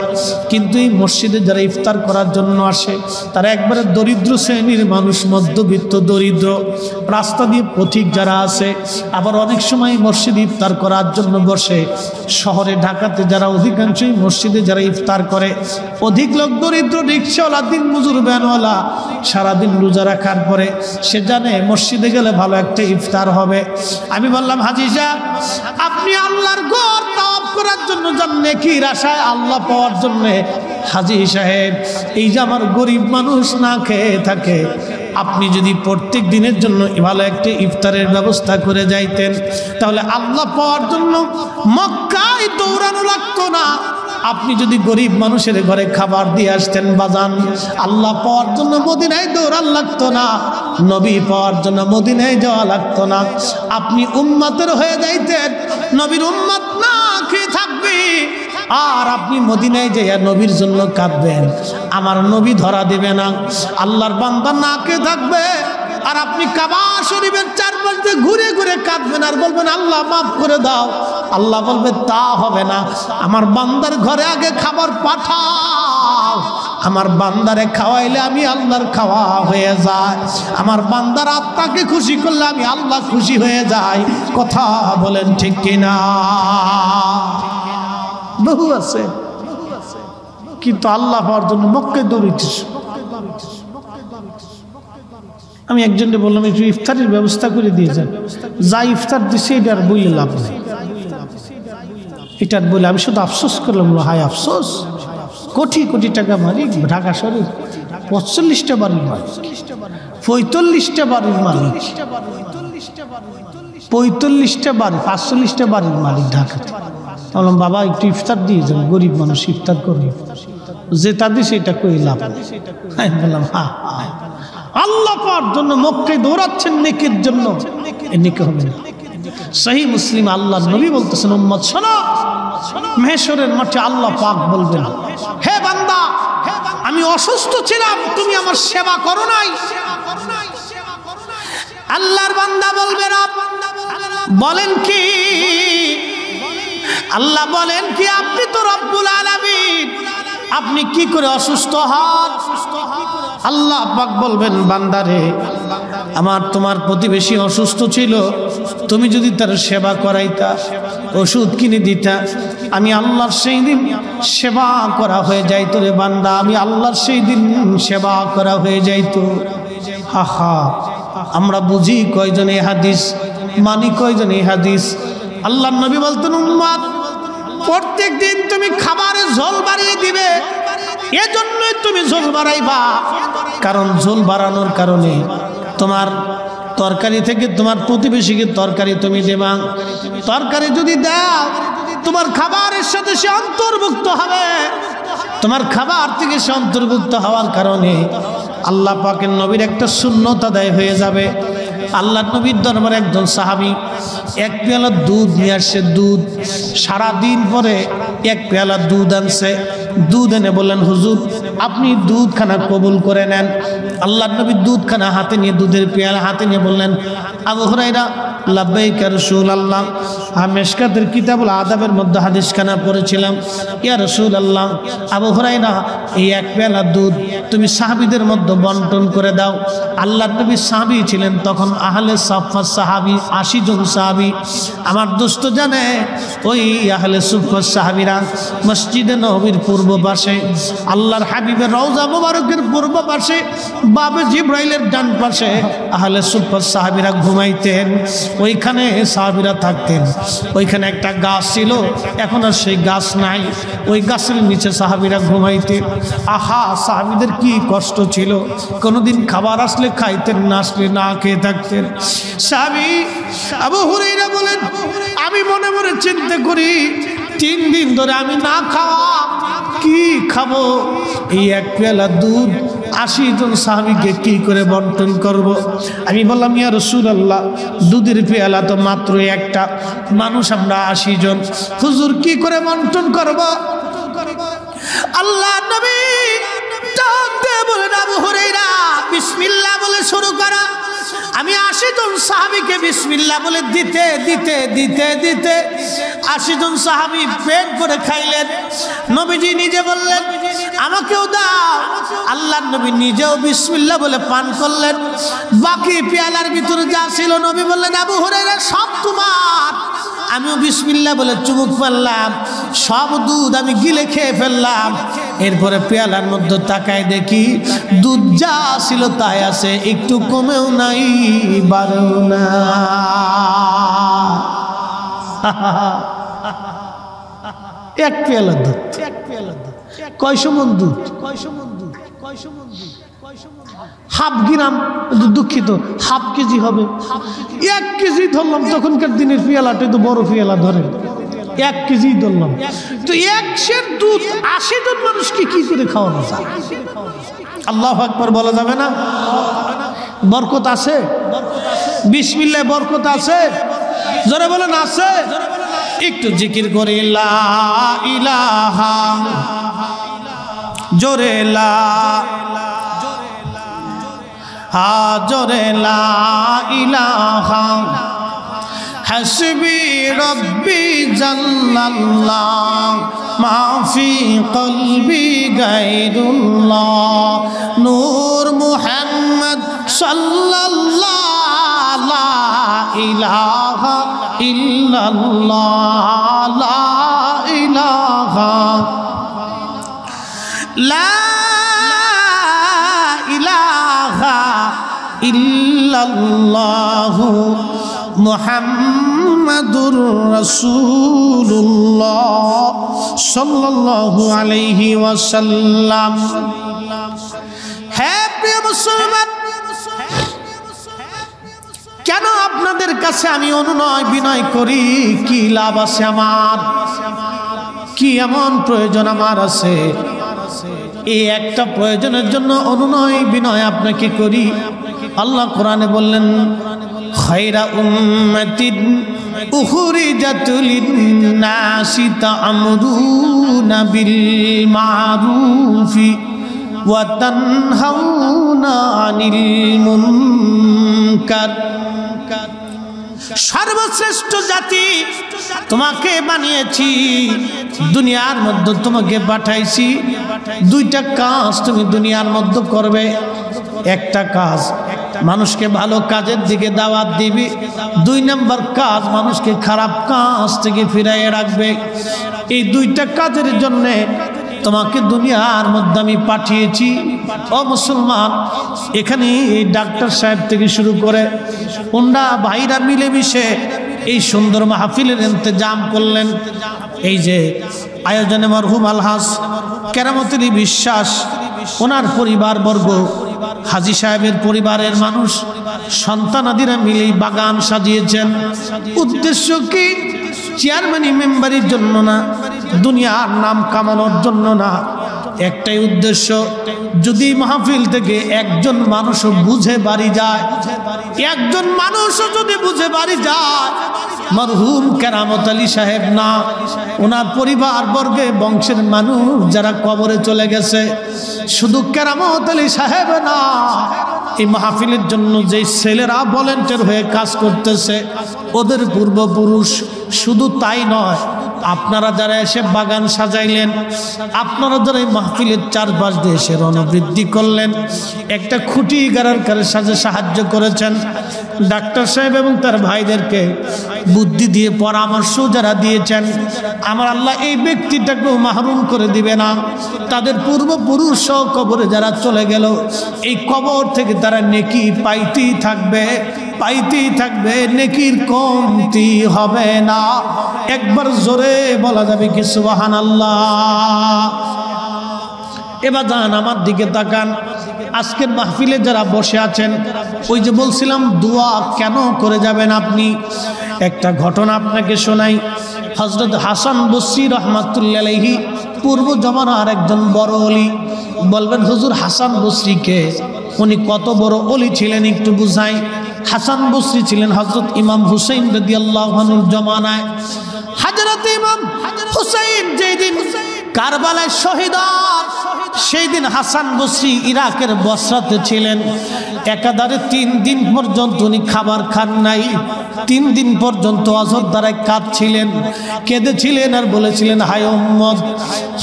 কিন্তু এই মসজিদে যারা ইফতার করার জন্য আসে তারা একবারে দরিদ্র শ্রেণীর মানুষ, মধ্যবিত্ত দরিদ্র, রাস্তা দিয়ে পথিক যারা আছে। আবার অনেক সময় মসজিদে ইফতার করার জন্য বসে। শহরে ঢাকাতে যারা অধিকাংশই মসজিদে যারা ইফতার করে, অধিক লোক দরিদ্র, রিক্সাওয়ালা, দিন মজুর, ভ্যানওয়ালা, সারাদিন রোজা রাখার পরে সে জানে মসজিদে গেলে ভালো একটা ইফতার হবে। আমি বললাম, হাজি সাহেব আপনি আল্লাহর ঘর তাওয়াফ করার জন্য যান নেকির আশায়, আল্লাহ পাওয়ার জন্য। হাজি সাহেব এই যে আমার গরিব মানুষ না খেয়ে থাকে, আপনি যদি প্রত্যেক দিনের জন্য ভালো একটা ইফতারের ব্যবস্থা করে যাইতেন, তাহলে আল্লাহ পাওয়ার জন্য মক্কায় দৌড়ানো লাগতো না। আপনি যদি গরিব মানুষের ঘরে খাবার দিয়ে আসতেন বাজান, আল্লাহ পাওয়ার জন্য মদিনায় দৌড়ান লাগতো না, নবী পাওয়ার জন্য মদিনায় যাওয়া লাগতো না। আপনি উম্মতের হয়ে যাইতেন, নবীর উম্মত না খেয়ে থাকবে, আর আপনি মদিনায় যাইয়া নবীর জন্য কাঁদবেন, আমার নবী ধরা দেবে না। আল্লাহর বান্দা না খেয়ে থাকবে, আর আপনি কাবা শরীফের চারপাশে ঘুরে ঘুরে কাঁদবেন আর বলবেন আল্লাহ মাফ করে দাও। আল্লাহ বলবে তা হবে না, আমার বান্দার ঘরে আগে খাবার পাঠাও, আমার বান্দারে খাওয়াইলে আমি আল্লাহর খাওয়া হয়ে যায়, আমার বান্দার আত্মাকে খুশি করলে আমি আল্লাহ খুশি হয়ে যাই। কথা বলেন ঠিক কিনা? বহু আছে, কিন্তু আল্লাহ পাওয়ার জন্য মক্কায় দৌড়িতেছে। আমি একজনকে বললাম একটু ইফতারের ব্যবস্থা করে দিয়ে যান, যা ইফতার দিছে এটার বইলে লাভ নেই, এটার বলে আমি শুধু আফসোস করলাম। হায় আফসোস, কোটি কোটি টাকা মালিক ঢাকা শহরের 45টা বাড়ির মালিক, 45টা বাড়ির মালিক, 45টা বাড়ি, 45টা বাড়ির মালিক ঢাকাতে। বললাম বাবা একটু ইফতার দিয়ে যান, গরিব মানুষ ইফতার করবে, যেটা দিছে এটা কই লাভ। আমি বললাম হ্যাঁ, আল্লাহ পাওয়ার জন্য মক্কায় দৌড়াচ্ছেন নেকির জন্য, এ নেকি হবে না। সহিহ মুসলিম আল্লাহর নবী বলতেছেন, উম্মত শোনো, মেহশরের মাঠে আল্লাহ পাক বলবেন, হে বান্দা আমি অসুস্থ ছিলাম, তুমি আমার সেবা করো নাই। আল্লাহর বান্দা বলবে রব বলেন কি, আল্লাহ বলেন কি আপনি তো রব্বুল আলামিন, আপনি কি করে অসুস্থ হন? আল্লাহ পাক বলবেন বান্দারে আমার তোমার প্রতিবেশী অসুস্থ ছিল, তুমি যদি তার সেবা করাইতা, ওষুধ কিনে দিতা, আমি আল্লাহর সেই দিন সেবা করা হয়ে যাইতো রে বান্দা, আমি আল্লাহর সেই দিন সেবা করা হয়ে যাইতো। আহা, আমরা বুঝি কয়জন এই হাদিস, মানি কয়জন এই হাদিস? আল্লাহর নবী বলতেন উম্মত প্রত্যেক দিন তুমি খাবারে ঝোল বাড়িয়ে দিবে, এজন্যই তুমি ঝোল বাড়াইবা, কারণ ঝোল বাড়ানোর কারণে তোমার তরকারি থেকে তোমার প্রতিবেশীকে তরকারি তুমি দেবা, তরকারি যদি দাও তোমার খাবারের সাথে সে অন্তর্ভুক্ত হবে, তোমার খাবার থেকে সে অন্তর্ভুক্ত হওয়ার কারণে আল্লাহ পাকের নবীর একটা সুন্নত আদায় হয়ে যাবে। আল্লাহ নবীর দরবারে একজন সাহাবী এক পেয়ালা দুধ নিয়ে আসছে, দুধ সারাদিন পরে এক পেয়ালা দুধ আনছে, দুধ এনে বললেন হুজুর আপনি দুধখানা কবুল করে নেন। আল্লাহ নবী দুধখানা হাতে নিয়ে, দুধের পেয়ালা হাতে নিয়ে বললেন, আবু হুরায়রা লাব্বাইক ইয়া রাসূলুল্লাহ, আমি মিশকাতের কিতাবুল আদাবের মধ্যে হাদিসখানা পড়েছিলাম, ইয়া রাসূলুল্লাহ আবু হুরায়রা এই এক পেয়ালা দুধ তুমি সাহাবীদের মধ্যে বন্টন করে দাও। আল্লাহ নবী সাহাবী ছিলেন তখন আহলে সাফফার সাহাবী, 80 জন সাহাবী। আমার দোস্ত জানে ওই আহলে সুফফার সাহাবীরা মসজিদে নববীর পূর্ব পাশে, আল্লাহর হাবিবের রওজা মুবারকের পূর্ব পাশে, বাবে জিব্রাইলের ডান পাশে আহলে সুফফার সাহাবীরা ঘুমাইতেন, ওইখানে সাহাবীরা থাকতেন। ওইখানে একটা গাছ ছিল, এখন আর সেই গাছ নাই, ওই গাছের নিচে সাহাবীরা ঘুমাইতেন। আহা, সাহাবীদের কি কষ্ট ছিল, কোনোদিন খাবার আসলে খাইতেন না, আসলে না খেয়ে থাকতেন। সাহাবী আবু হুরায়রা বলেন আমি মনে মনে চিন্তা করি 3 দিন ধরে আমি না খাওয়া, কি খাবো? এই এক পেয়ালা দুধ 80 জন সাহাবীকে কি করে বন্টন করব? আমি বললাম ইয়া রাসূলুল্লাহ দুধের পেয়ালা তো মাত্র একটা, মানুষ আমরা 80 জন, হুজুর কি করে বন্টন করব? আল্লাহ নবী বলেন আবু হুরায়রা বিসমিল্লাহ বলে শুরু করা। আমি 80 জন সাহাবীকে বিসমিল্লাহ বলে দিতে দিতে দিতে দিতে 80 জন সাহাবী পেট করে খাইলেন। নবীজি নিজে বললেন আমাকেও দাও, আল্লাহ নবী নিজেও বিসমিল্লাহ বলে পান করলেন। বাকি পেয়ালার ভিতরে যা ছিল নবী বললেন আবু হুরায়রা সব তোমার। আমিও বিসমিল্লাহ বলে চুমুক মারলাম, সব দুধ আমি গিলে খেয়ে ফেললাম। এরপরে পেয়ালার মধ্যে তাকায় দেখি দুধ যা ছিল তাই আছে, একটু কমেও নাই বাড়েও না। এক পেয়ালা দুধ, কয়শো মন দুধ, হাফ গ্রাম, দুঃখিত হাফ কেজি হবে, 1 কেজি ধরলাম। তখনকার দিনের পেয়ালাটা তো বড় পেয়ালা ধরে 1 কেজি ধরলাম, তো 1 সের দুধ 80 জন মানুষকে কি করে খাওয়ানো যায়? আল্লাহু আকবার বলা যাবে না? বরকত আছে, বিসমিল্লাহ বরকত আছে, জোরে বলেন আছে। একটু জিকির করে লা ইলাহা, জোরে লা, জোরে লা ইলাহা, হাসবি রব্বি জাল্লাল্লাহ মা ফি কলবি গায়রুল্লাহ নূর মুহাম্মদ সাল্লাল্লাহ লা ইলাহা ইল্লাল্লাহ লা ইলাহা লা ইলাহা ইল্লাল্লাহু মুহাম্মাদুর রাসূলুল্লাহ সাল্লাল্লাহু আলাইহি ওয়াসাল্লাম। হে প্রিয় মুসলমান, কেন আপনাদের কাছে আমি অনুনয় বিনয় করি? কি লাভ আছে আমার? কি এমন প্রয়োজন আমার আছে? এই একটা প্রয়োজনের জন্য অনুনয় বিনয় আপনাকে করি। আল্লাহ কোরআনে বললেন, খায়রা উম্মাতিন উখরিজাত লিন-নাসি তা'মুরুনা বিল মা'রুফি ওয়া তানহাউনা আনিল মুনকার। সর্বশ্রেষ্ঠ জাতি তোমাকে বানিয়েছি, দুনিয়ার মধ্যে তোমাকে পাঠাইছি। দুইটা কাজ তুমি দুনিয়ার মধ্যে করবে। একটা কাজ মানুষকে ভালো কাজের দিকে দাওয়াত দিবে, 2 নম্বর কাজ মানুষকে খারাপ কাজ থেকে ফিরাইয়ে রাখবে। এই দুইটা কাজের জন্য তোমাকে দুনিয়ার মধ্যে আমি পাঠিয়েছি। ও মুসলমান, এখানে এই ডাক্তার সাহেব থেকে শুরু করে ওনারা ভাইরা মিলেমিশে এই সুন্দর মাহফিলের ইন্তজাম করলেন। এই যে আয়োজনে মরহুম আলহাজ কেরামতুল বিশ্বাস, ওনার পরিবারবর্গ, হাজী সাহেবের পরিবারের মানুষ, সন্তানাদিরা মিলেই বাগান সাজিয়েছেন। উদ্দেশ্য কি? চেয়ারম্যানি মেম্বারের জন্য না, দুনিয়ার নাম কামানোর জন্য না। একটাই উদ্দেশ্য, যদি মাহফিল থেকে একজন মানুষও বুঝে বাড়ি যায়, একজন মানুষও যদি বুঝে বাড়ি যায়, মরহুম কেরামত আলী সাহেব না, ওনার পরিবার বর্গে বংশের মানুষ যারা কবরে চলে গেছে, শুধু কেরামত আলী সাহেব না, এই মাহফিলের জন্য যে ছেলেরা ভলেন্টিয়ার হয়ে কাজ করতেছে ওদের পূর্বপুরুষ, শুধু তাই নয়, আপনারা যারা এসে বাগান সাজাইলেন, আপনারা যারা এই মাহফিলের চারপাশ দিয়ে এসে রণবৃদ্ধি করলেন, একটা খুঁটি গাড়ার সাজে সাহায্য করেছেন, ডাক্তার সাহেব এবং তার ভাইদেরকে বুদ্ধি দিয়ে পরামর্শ যারা দিয়েছেন, আমার আল্লাহ এই ব্যক্তিটাকেও মাহরুম করে দিবে না। তাদের পূর্বপুরুষ সহ কবরে যারা চলে গেল, এই কবর থেকে তারা নেকি পাইতেই থাকবে, পাইতেই থাকবে, নেকির কমতি হবে না। একবার জোরে বলা যাবে কি সুবহানাল্লাহ? এবার যান আমার দিকে তাকান। আজকের মাহফিলে যারা বসে আছেন, ওই যে বলছিলাম দোয়া কেন করে যাবেন আপনি, একটা ঘটনা আপনাকে শোনাই। হযরত হাসান বসরি রহমাতুল্লাহ আলাইহি পূর্ব জমানার একজন বড় ওলি। বলবেন হুজুর হাসান বসরি কে? উনি কত বড় ওলি ছিলেন একটু বুঝাই। হাসান বসরি ছিলেন হযরত ইমাম হুসাইন রাদিয়াল্লাহু আনহুর জমানায়। হযরত ইমাম হুসাইন যেদিন কারবালায় শহীদ হন, সেই দিন হাসান বসরি ইরাকের বসরাতে ছিলেন। একাধারে 3 দিন পর্যন্ত উনি খাবার খান নাই। 3 দিন পর্যন্ত অঝর দ্বারায় কাঁদছিলেন, কেঁদেছিলেন আর বলেছিলেন, হায় উম্মত,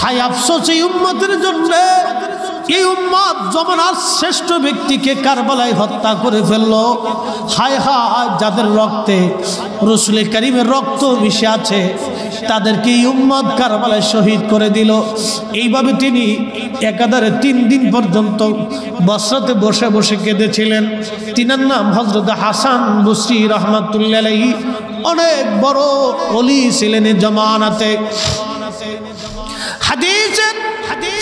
হায় আফসোস এই উম্মতের জন্য। এই উম্মত জমানার শ্রেষ্ঠ ব্যক্তিকে কারবালায় হত্যা করে ফেললো। হায় হায়, যাদের রক্তে রাসূল কারীমের রক্ত মিশে আছে, তাদেরকে এই উম্মত কারবালায় শহীদ করে দিল। এইভাবে তিনি একাধারে 3 দিন পর্যন্ত বসরাতে বসে বসে কেঁদেছিলেন। তিনার নাম হযরত হাসান বসরি রহমাতুল্লাহ আলাইহি। অনেক বড় ওলি ছিলেন এই জমানাতে। হাদিসের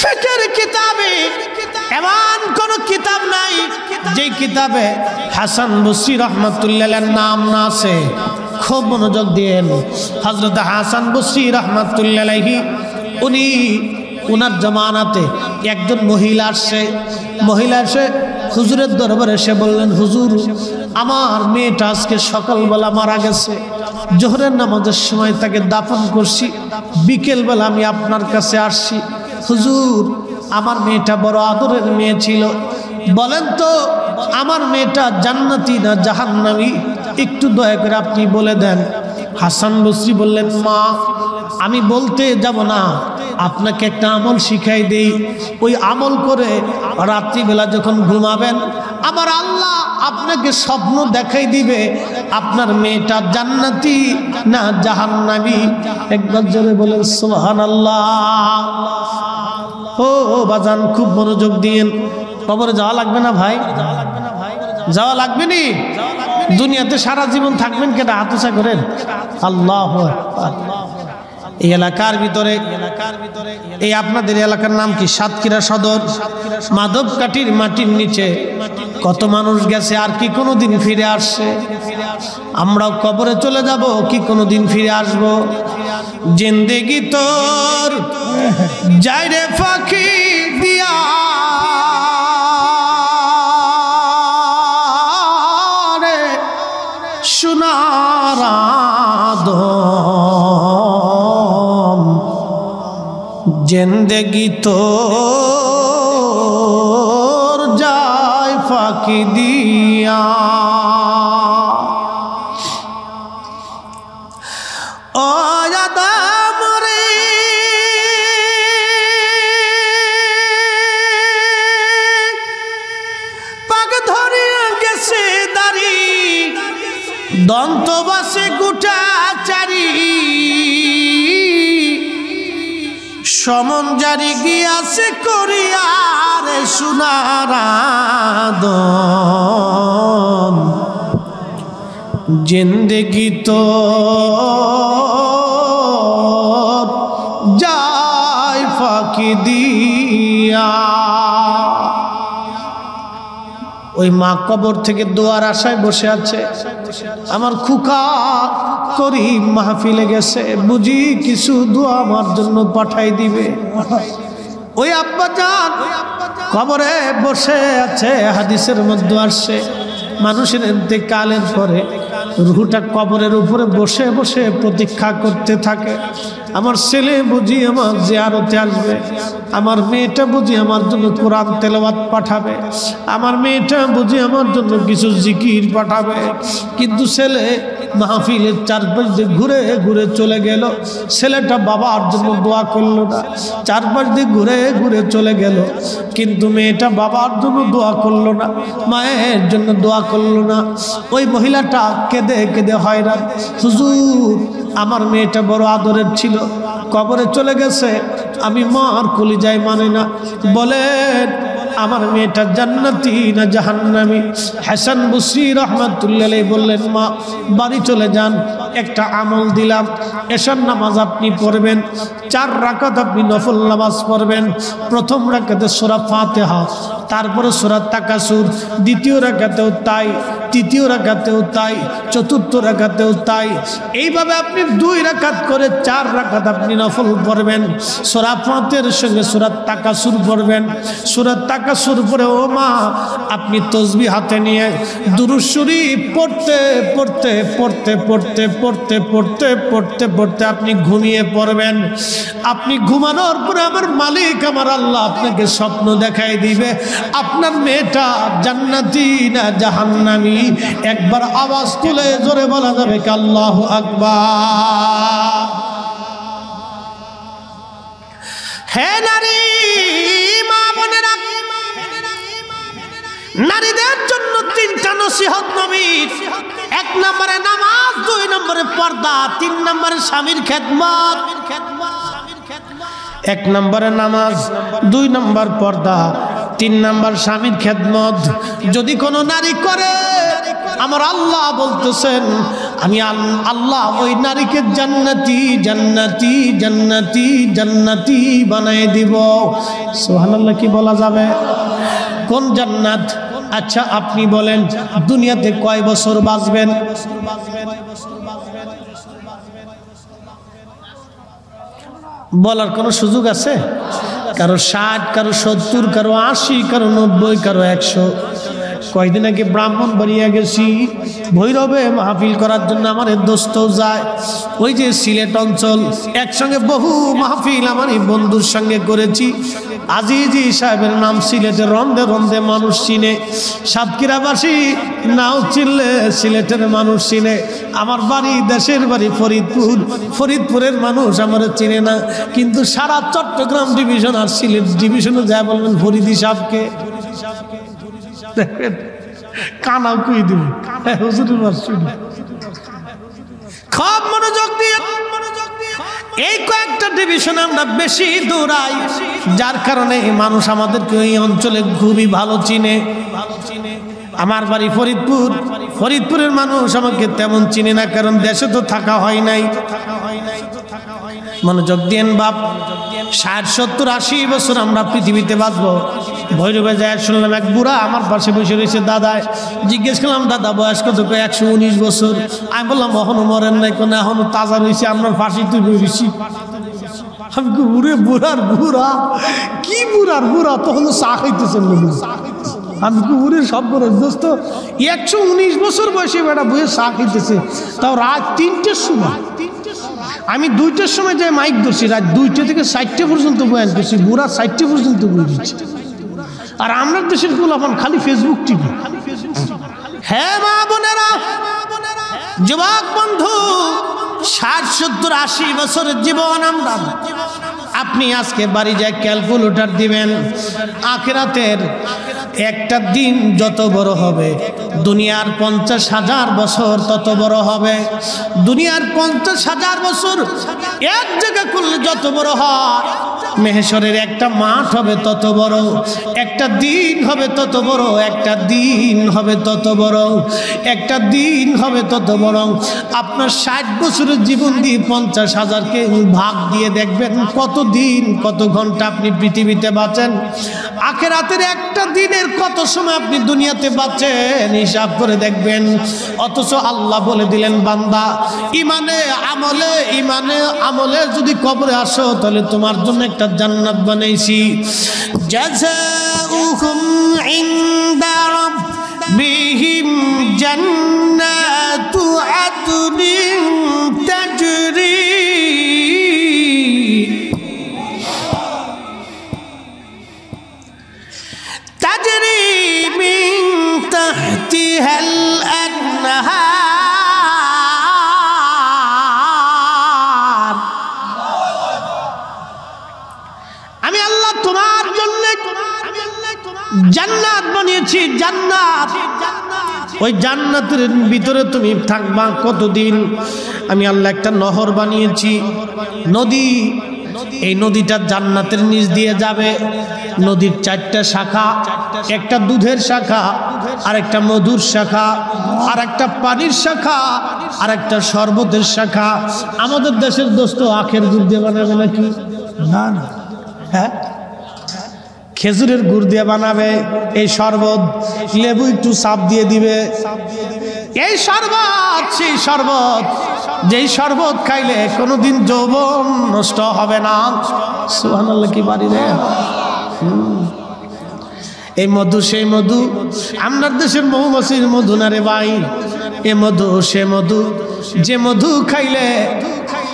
ফিকহের কিতাবে এমন কোন কিতাব নাই যে কিতাবে হাসান বসরি রহমাতুল্লাহ আলাইহির নাম না আছে। খুব মনোযোগ দিয়েন। হযরত হাসান বসরি রহমাতুল্লাহ আলাইহি উনি ওনার জমানাতে একজন মহিলা আসছে। মহিলা এসে হুজুরের দরবারে এসে বললেন, হুজুর আমার মেয়েটা আজকে সকালবেলা মারা গেছে, জোহরের নামাজের সময় তাকে দাফন করছি, বিকেলবেলা আমি আপনার কাছে আসছি। হুজুর আমার মেয়েটা বড় আদরের মেয়ে ছিল, বলেন তো আমার মেয়েটা জান্নাতি না জাহান্নামী? একটু দয়া করে আপনি বলে দেন। হাসান বসরি বললেন, মা আমি বলতে যাব না, আপনাকে একটা আমল শিখাই দেই। ওই আমল করে রাত্রিবেলা যখন ঘুমাবেন আমার আল্লাহ আপনাকে স্বপ্ন দেখাই দিবে আপনার মেয়েটা জান্নাতি না জাহান্নামী। একবার জোরে বলেন সুবহানাল্লাহ। ও বাজান খুব মনোযোগ দিয়েন। কবরে যাওয়া লাগবে না ভাই? যাওয়া লাগবে নি? দুনিয়াতে সারা জীবন থাকবেন কেটা? হাত উঁচা করেন। আল্লাহু আকবার। এই এলাকার ভিতরে, এই আপনাদের এলাকার নাম কি? সাতক্ষীরা সদর মাধবকাঠির মাটির নিচে কত মানুষ গেছে, আর কি কোনোদিন ফিরে আসছে? আমরাও কবরে চলে যাব, কি কোনোদিন ফিরে আসব? জিন্দেগি তোর যায় রে ফাঁকি দিয়া, রে সোনার আদম, জিন্দেগি তোর যায় ফাঁকি দিয়া। ও আদম রে পাক ধরিয়া গেছে দাড়ি, দন্ত বাসে গোটা চারি, সমন জারি গিয়াছে করিয়ার সোনার আদম, জিন্দেগি তো যায় ফাঁকি দিয়া। ওই মা কবর থেকে দোয়ার আশায় বসে আছে, আমার খুকা করিম মাহফিলে গেছে, বুঝি কিছু দোয়া আমার জন্য পাঠাই দিবে। ওই আব্বা জান কবরে বসে আছে। হাদিসের মধ্যে আসছে মানুষের ইন্তেকালের পরে রুহটা কবরের উপরে বসে বসে প্রতীক্ষা করতে থাকে, আমার ছেলে বুঝি আমার জিয়ারতে আসবে, আমার মেয়েটা বুঝি আমার জন্য কোরআন তেলাওয়াত পাঠাবে, আমার মেয়েটা বুঝি আমার জন্য কিছু জিকির পাঠাবে। কিন্তু ছেলে মাহফিলের চারপাশ দিয়ে ঘুরে ঘুরে চলে গেল, ছেলেটা বাবার জন্য দোয়া করলো না। চারপাশ দিয়ে ঘুরে ঘুরে চলে গেল, কিন্তু মেয়েটা বাবার জন্য দোয়া করলো না, মায়ের জন্য দোয়া করলো না। ওই মহিলাটা কেঁদে কেঁদে হয়রান, হুজুর আমার মেয়েটা বড় আদরের ছিল, কবরে চলে গেছে, আমি মার কলিজায় মানে না, বলেন আমার মেয়েটা জান্নাতি না জাহান্নামী? হাসান বসরি রাহমাতুল্লাহ আলাইহি বললেন, মা বাড়ি চলে যান, একটা আমল দিলাম, এশার নামাজ আপনি পড়বেন, 4 রাকাত আপনি নফল নামাজ পড়বেন। প্রথম রাকাতে সূরা ফাতিহা, তারপরে সূরা তাকাসুর, দ্বিতীয় রাকাতেও তাই, তৃতীয় রাকাতেও তাই, চতুর্থ রাকাতেও তাই। এইভাবে আপনি 2 রাকাত করে 4 রাকাত আপনি নফল পড়বেন। সূরা ফাতিহার সঙ্গে সূরা তাকাসুর পড়বেন। সূরা তাকাসুর পরে ও মা আপনি তাসবিহ হাতে নিয়ে দুরূদ শরীফ পড়তে পড়তে পড়তে পড়তে পড়তে পড়তে পড়তে পড়তে আপনি ঘুমিয়ে পড়বেন। আপনি ঘুমানোর পরে আমার মালিক আমার আল্লাহ আপনাকে স্বপ্ন দেখাই দিবে আপনার মেয়েটা জান্নাতি না জাহান্নামী। একবার আওয়াজ তুলে জোরে বলা যাবে কি আল্লাহু আকবার। হে নারী মা বোনেরা, নারীদের জন্য 3টা নসিহত নবীর। 1 নম্বরে নামাজ, 2 নম্বরে পর্দা, 3 নম্বরে স্বামীর খেদমত। 1 নম্বরে নামাজ, 2 নম্বর পর্দা, 3 নম্বর স্বামীর খেদমত যদি কোনো নারী করে, আমার আল্লাহ বলতেছেন আমি আল্লাহ ওই নারীকে জান্নাতি জান্নাতি জান্নাতি জান্নাতি বানাই দিব। সুবহানাল্লাহ কি বলা যাবে? কোন জান্নাত? আচ্ছা আপনি বলেন দুনিয়াতে কয় বছর বাঁচবেন? বলার কোনো সুযোগ আছে? কারো 60, কারো 70, কারো 80, কারো 90, কারো 100। কয়দিন আগে ব্রাহ্মণবাড়িয়া গেছি ভৈরবে মাহফিল করার জন্য, আমার দোস্ত যায় ওই যে সিলেট অঞ্চল, একসঙ্গে বহু মাহফিল আমার এই বন্ধুর সঙ্গে করেছি। আজিজি সাহেবের নাম সিলেটের রন্ধে রন্ধে মানুষ চিনে, সাতক্ষীরাবাসী নাও চিনলে সিলেটের মানুষ চিনে। আমার বাড়ি দেশের বাড়ি ফরিদপুর, ফরিদপুরের মানুষ আমার চিনে না, কিন্তু সারা চট্টগ্রাম ডিভিশন আর সিলেট ডিভিশনে যায় বলবেন ফরিদি সাহেবকে, দেখবেন কানাও কুই দিব হুজুরের মার শুনে। খুব মনোযোগ দিয়ে এই কয়েকটা ডিভিশন আমরা বেশি দৌড়াই, যার কারণে মানুষ আমাদেরকে এই অঞ্চলে খুবই ভালো চিনে। আমার বাড়ি ফরিদপুর, ফরিদপুরের মানুষ আমাকে তেমন চিনে না, কারণ দেশে তো থাকা হয় নাই। মনোযোগ দিয়েন বাপ, 60, 70, 80 বছর আমরা পৃথিবীতে বাঁচবো। ভৈরবে যায় শুনলাম এক বুড়া আমার পাশে বসে রয়েছে, দাদা জিজ্ঞেস করলাম দাদা বয়স কত? 119 বছর। আমি বললাম এখনো মরেন নাই, কোনো এখনো তাজা রয়েছে, আপনার ফাঁসি তুই বেশি। আমি ঘুরে বুড়ার বুড়া কি বুড়ার বুড়া, তখন চা খাইতেছেন। আমি ঘুরে সব করে দোস্ত 119 বছর বয়সে বেটা বইয়ে চা খাইতেছে, তাও রাত 3টের সময়। আমি 2টের সময় যাই মাইক ধরছি, রাত 2টা থেকে 4টে পর্যন্ত বয়ান করছি, বুড়া 4টে পর্যন্ত বই দিচ্ছি। আর আমরা দেশের গোলাপান খালি ফেসবুক টিভি। হ্যাঁ মা বোনেরা, যুবক বন্ধু, 60, 70, 80 বছরের জীবন আমরা। আপনি আজকে বাড়ি যায় ক্যালকুলেটর দিবেন, আখিরাতের একটা দিন যত বড় হবে দুনিয়ার 50,000 বছর তত বড় হবে। দুনিয়ার 50,000 বছর এক জায়গা করলে যত বড় হয়, মেহেশ্বরের একটা মাঠ হবে তত বড়, একটা দিন হবে তত বড়, একটা দিন হবে তত বড়, একটা দিন হবে তত বড়। আপনার 60 বছরের জীবন দিয়ে 50,000কে ভাগ দিয়ে দেখবেন কত দিন কত ঘন্টা আপনি পৃথিবীতে বাঁচেন। আখিরাতের একটা দিনের কত সময় আপনি দুনিয়াতে বাঁচেন হিসাব করে দেখবেন। অথচ আল্লাহ বলে দিলেন বান্দা ইমানে আমলে, ইমানে আমলে যদি কবরে আসো তাহলে তোমার জন্য একটা জান্নাত বানাইছি। জাযাউহুম ইনদা রাব্বিহিম জান্নাতু আদনিন তাজরি মিন তাহতিহাল আনহার। আমি আল্লাহ তোমার জন্য জান্নাত বানিয়েছি, জান্নাত। ওই জান্নাতের ভিতরে তুমি থাকবা কতদিন? আমি আল্লাহ একটা নহর বানিয়েছি, নদী। এই নদীটা জান্নাতের নিচ দিয়ে যাবে। নদীর 4টা শাখা, একটা দুধের শাখা, আর একটা মধুর শাখা, আর একটা পানির শাখা, আর একটা শরবতের শাখা। আমাদের দেশের দোস্ত আখের দুধ দিয়ে বানাবে নাকি? না না, হ্যাঁ খেজুরের গুড় দিয়ে বানাবে এই শরবত, লেবু একটু চাপ দিয়ে দিবে। এই শরবত সেই শরবত, যেই শরবত খাইলে কোনোদিন যৌবন নষ্ট হবে না। সুবহানাল্লাহ, কি বাড়ি রে। এই মধু সেই মধু, আপনার দেশের মৌমাছির মধু না রে ভাই। এ মধু সে মধু, যে মধু খাইলে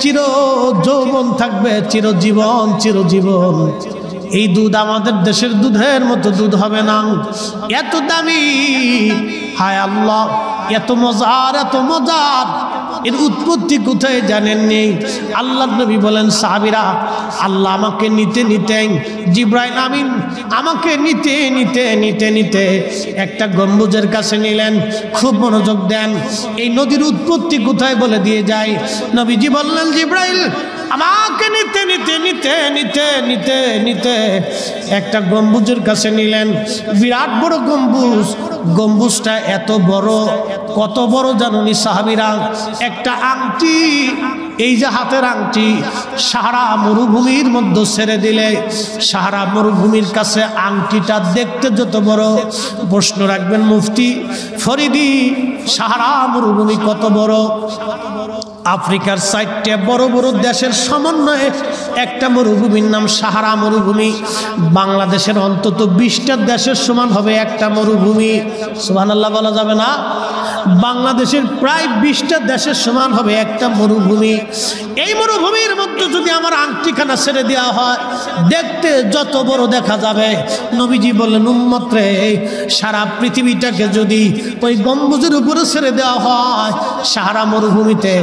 চির যৌবন থাকবে, চিরজীবন চিরজীবন। এই দুধ আমাদের দেশের দুধের মতো দুধ হবে না, এত দামি। হায় আল্লাহ, এত মজার, এত মজার। এর উৎপত্তি কোথায় জানেননি? আল্লাহ নবী বলেন সাহাবীরা, আল্লাহ আমাকে নিতে নিতে, জিবরাইল আমিন আমাকে নিতে নিতে নিতে নিতে একটা গম্বুজের কাছে নিলেন। খুব মনোযোগ দেন, এই নদীর উৎপত্তি কোথায় বলে দিয়ে যায়। নবীজি বললেন জিবরাইল আমাকে নিতে নিতে নিতে নিতে নিতে নিতে একটা গম্বুজের কাছে নিলেন। বিরাট বড় গম্বুজ। গম্বুজটা এত বড়, কত বড় জানুনি সাহাবীরা? একটা আংটি, এই যে হাতের আংটি, সাহারা মরুভূমির মধ্যে ছেড়ে দিলে সাহারা মরুভূমির কাছে আংটিটা দেখতে যত বড়। প্রশ্ন রাখবেন মুফতি ফরিদি, সাহারা মরুভূমি কত বড়? আফ্রিকার 4টা বড় বড় দেশের সমন্বয়ে একটা মরুভূমির নাম সাহারা মরুভূমি। বাংলাদেশের অন্তত 20টা দেশের সমান হবে একটা মরুভূমি। সুবহানাল্লাহ বলা যাবে না? বাংলাদেশের প্রায় 20টা দেশের সমান হবে একটা মরুভূমি। এই মরুভূমির মধ্যে যদি আমার আংটিখানা ছেড়ে দেওয়া হয়, দেখতে যত বড় দেখা যাবে। নবীজি বললেন, উম্মত রে, সারা পৃথিবীটাকে যদি ওই গম্বুজের উপরে ছেড়ে দেওয়া হয়, সাহারা মরুভূমিতে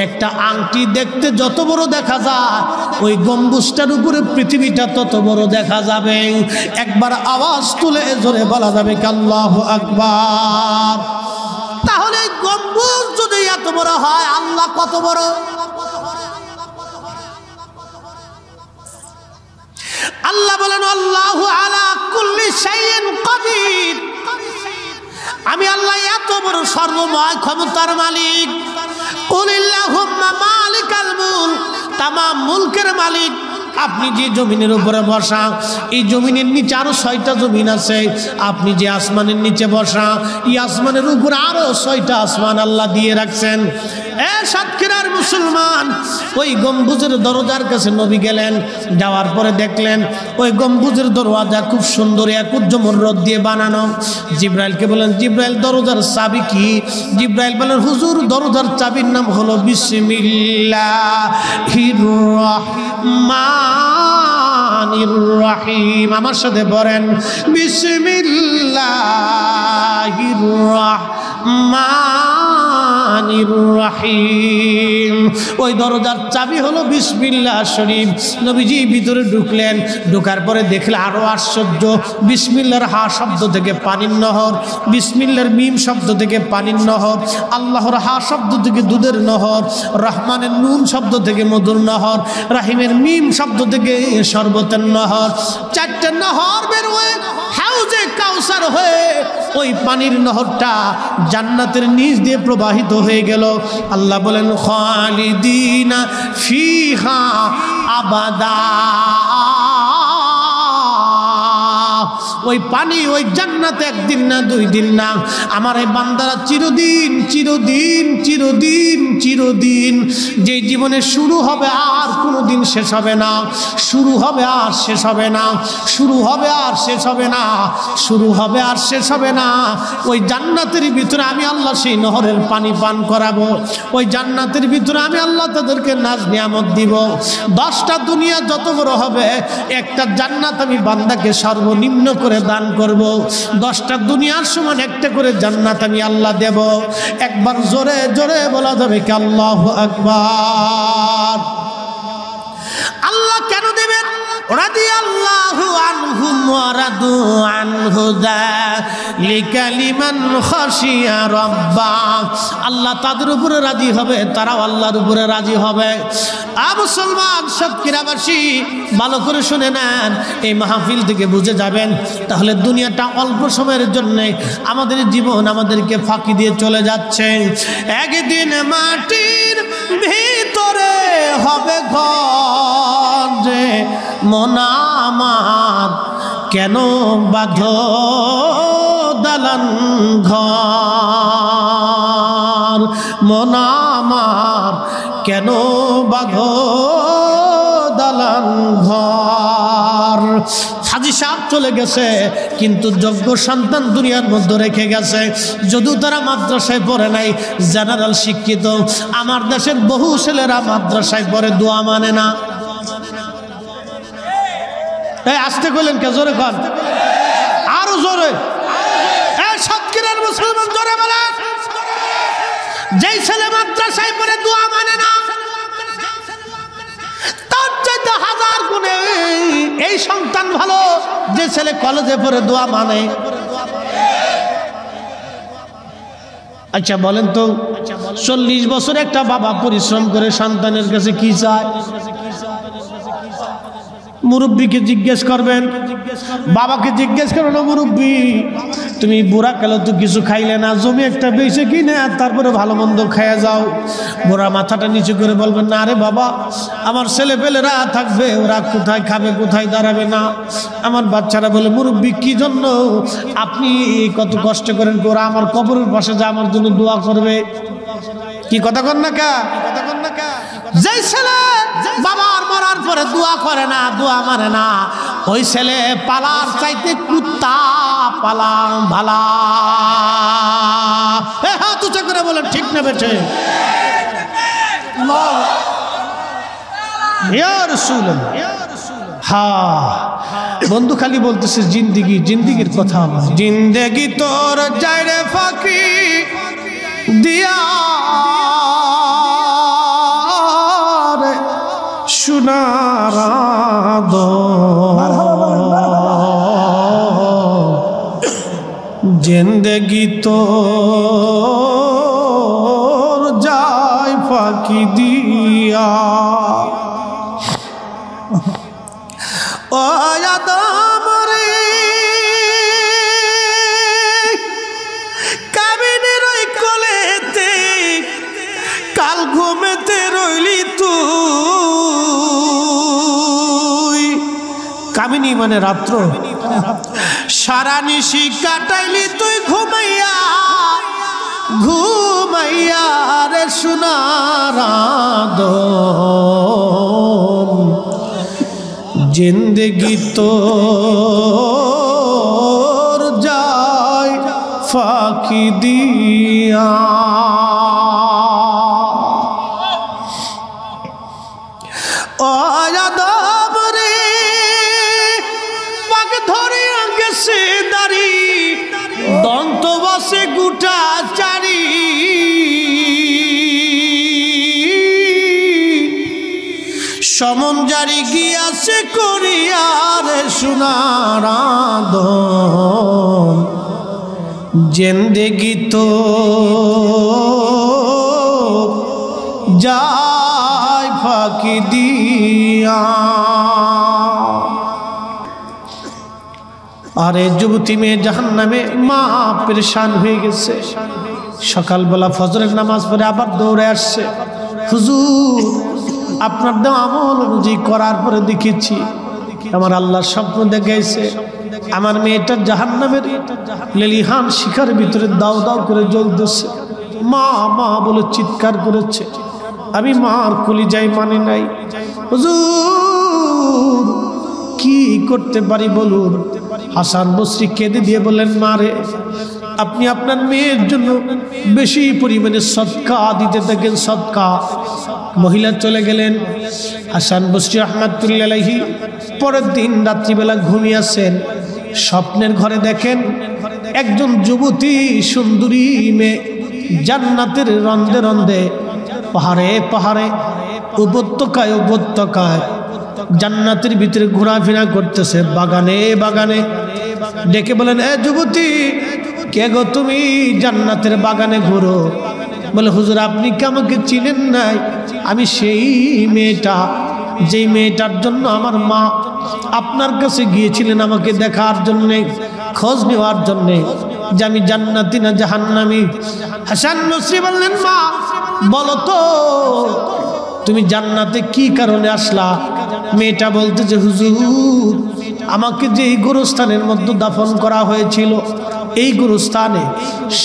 একটা আংটি দেখতে যত বড় দেখা যায়, ওই গম্বুজটার উপরে পৃথিবীটা তত বড় দেখা যাবে। একবার আওয়াজ তুলে জোরে বলা যাবে আল্লাহু আকবার। তাহলে গম্বুজ যদি এত বড় হয়, আল্লাহ কত বড়? আল্লাহ বলেন, আল্লাহু আলা কুল্লি শাইইন কাদির। আমি আল্লাহ এত বড় সর্বময় ক্ষমতার মালিক। কুলিল্লাহুম্মা মালিকাল মুলক, তামাম মুলকের মালিক আপনি। যে জমিনের উপরে বসা, এই জমিনের নিচে আরো 6টা জমিন আছে। আপনি যে আসমানের নিচে বসা, এই আসমানের উপরে আরো 6টা আসমান আল্লাহ দিয়ে রাখছেন। সাতক্ষীরার মুসলমান, ওই গম্বুজের দরজার কাছে নবী গেলেন। যাওয়ার পরে দেখলেন ওই গম্বুজের দরওয়াজা খুব সুন্দর একজমরদ দিয়ে বানানো। জিব্রাইলকে বলেন, জিব্রাইল দরজার চাবি কি? জিব্রাইল বলেন, হুজুর দরজার চাবির নাম হলো বিসমিল্লাহির রাহমানির রাহিম। আমার সাথে বলেন, বিসমিল্লাহির রাহমানির রাহিম। ওই দরজার চাবি হলো বিসমিল্লাহ শরীফ। নবীজি ভিতরে ঢুকলেন। ঢোকার পরে দেখলে আরো আশ্চর্য। বিসমিল্লাহর হা শব্দ থেকে পানির নহর, বিসমিল্লাহর মিম শব্দ থেকে পানির নহর, আল্লাহর হা শব্দ থেকে দুধের নহর, রহমানের নুন শব্দ থেকে মধুর নহর, রাহিমের মিম শব্দ থেকে শরবতের নহর। 4টা নহর বের হয়ে হাউজে কাউসার হয়ে ওই পানির নহরটা জান্নাতের নিচ দিয়ে প্রবাহিত হয়ে গেল। আল্লাহ বলেন, খালিদিনা ফিহা আবাদা। ওই পানি, ওই জান্নাতে 1 দিন না 2 দিন না, আমার এই বান্দারা চিরদিন চিরদিন চিরদিন চিরদিন। যে জীবনে শুরু হবে আর কোনোদিন শেষ হবে না, শুরু হবে আর শেষ হবে না, শুরু হবে আর শেষ হবে না, শুরু হবে আর শেষ হবে না। ওই জান্নাতের ভিতরে আমি আল্লাহ সেই নহরের পানি পান করাবো। ওই জান্নাতের ভিতরে আমি আল্লাহ তাদেরকে নাজ নিয়ামত দিব। 10টা দুনিয়া যত বড় হবে, একটা জান্নাত আমি বান্দাকে সর্বনিম্ন করে দান করব। 10টা দুনিয়ার সমান একটা করে জান্নাত আমি আল্লাহ দেব। একবার জোরে জোরে বলা যাবে কি আল্লাহু আকবার। আল্লাহ কেন দেবেন? রাদিয়াল্লাহু আনহুম ওয়া রাদু আনহু যালিকা লিমান খাশিয়া রাব্বা। আল্লাহ তাদের উপরে রাজি হবে, তারাও আল্লাহর উপরে রাজি হবে। মুসলমান সাতক্ষীরাবাসী ভালো করে শুনে নেন, এই মাহফিল থেকে বুঝে যাবেন। তাহলে দুনিয়াটা অল্প সময়ের জন্য আমাদের জীবন আমাদেরকে ফাঁকি দিয়ে চলে যাচ্ছে। একদিন মাটির ভিতরে হবে ঘর, যে মন আমার কেন বাঁধো দালান ঘর, মন আমার কেন বাঁধো দালান ঘর। হাজী সাহেব চলে গেছে, কিন্তু যোগ্য সন্তান দুনিয়ার মধ্যে রেখে গেছে। যদিও তারা মাদ্রাসায় পড়ে নাই, জেনারেল শিক্ষিত। আমার দেশের বহু ছেলেরা মাদ্রাসায় পড়ে, দোয়া মানে না। তাই আসতে কইলেন কে? জোরে কর, আরো জোরে। সাতক্ষীরার মুসলমান জোরে বলে, যেই ছেলে মাদ্রাসায় পড়ে দোয়া মানে না, তার চাইতে 1000 গুণে এই সন্তান ভালো যে ছেলে কলেজে পড়ে দোয়া মানে। আচ্ছা বলেন তো, 40 বছর একটা বাবা পরিশ্রম করে সন্তানের কাছে কি চায়? মুরব্বীকে জিজ্ঞেস করবেন, বাবাকে জিজ্ঞেস করো না, মুরব্বী তুমি বুড়া কালো তো কিছু খাইলে না, জমি একটা বেঁচে কিনে আর তারপরে ভালো মন্দ খাইয়া যাও। বুড়া মাথাটা নিচু করে বলবেন, না রে বাবা, আমার ছেলে পেলেরা থাকবে, ওরা কোথায় খাবে, কোথায় দাঁড়াবে না। আমার বাচ্চারা বলে, মুরব্বী কি জন্য আপনি কত কষ্ট করেন? ওরা আমার কবরের পাশে যা আমার জন্য দোয়া করবে। কি কথা কন না কা? যেই ছেলে বাবার মরার পরে দোয়া করে না, দোয়া মানে না, ওই ছেলে পালার চাইতে কুত্তা পালা ভালা। হাত উঁচু করে বলেন ঠিক না বেঠে? হ্যাঁ, বন্ধু খালি বলতেছে জিন্দিগি, জিন্দিগির কথা। জিন্দেগি তোর যাইরে ফাঁকি দিয়া সোনার জিন্দেগি তোর যায় ফাঁকি দিয়া। ও আদম রে, কামিনের ওই কোলেতে কাল ঘুমেতে রইলি তুই। কামিনী মানে রাত্র, সারা নিশি কাটাইলি তুই ঘুমাইয়া ঘুমাইয়া রে সোনার আদম। জিন্দেগি তোর যায় ফাঁকি দিয়া। ও আদম রে, পাক ধরে গেছে দাড়ি, দন্ত বসে গুটা চারি, সমন জারি গিয়াছে করিয়ারে সোনার আদম। জিন্দেগি তো যায় ফাঁকি দিয়া। আরে যুবতী মেয়ে জাহান্নামে মা পেরেশান হয়ে গেছে। সকালবেলা ফজরের নামাজ পড়ে আবার দৌড়ে আসছে, হুজুর আপনার দেওয়া আমল অনুযায়ী করার পরে দেখেছি আমার আল্লাহর স্বপ্ন দেখাইছে আমার মেয়েটা জাহান্নামের লেলিহান শিখার ভিতরে দাও দাও করে জ্বলতেছে। মা মা বলে চিৎকার করেছে, আমি মার কলিজায় মানে নাই। হুজুর কি করতে পারি বলুন? হাসান বসরি কেঁদে দিয়ে বললেন, মা রে, আপনি আপনার মেয়ের জন্য বেশি পরিমাণে সদকা দিতে থাকেন, সদকা। মহিলা চলে গেলেন। হাসান বসরি রহমাতুল্লাহি আলাইহি পরের দিন রাত্রিবেলা ঘুমিয়েছেন, স্বপ্নের ঘরে দেখেন একজন যুবতী সুন্দরী মেয়ে জান্নাতের রন্ধে রন্ধে পাহাড়ে পাহাড়ে উপত্যকায় উপত্যকায় জান্নাতের ভিতরে ঘোরাফেরা করতেছে, বাগানে বাগানে। ডেকে বলেন, এ যুবতী, কে গো তুমি জান্নাতের বাগানে ঘুরো? বলে, হুজুর আপনি কি আমাকে চিনেন নাই? আমি সেই মেয়েটা, যেই মেয়েটার জন্য আমার মা আপনার কাছে গিয়েছিলেন আমাকে দেখার জন্যে, খোঁজ নেওয়ার জন্যে যে আমি জান্নাতি না জাহান্নামী। হাসান বসরি বললেন, মা বলো তো তুমি জান্নাতে কি কারণে আসলা? মেয়েটা বলতে যে, হুজুর আমাকে যে এই গোরস্থানের মধ্যে দাফন করা হয়েছিল, এই গোরস্থানে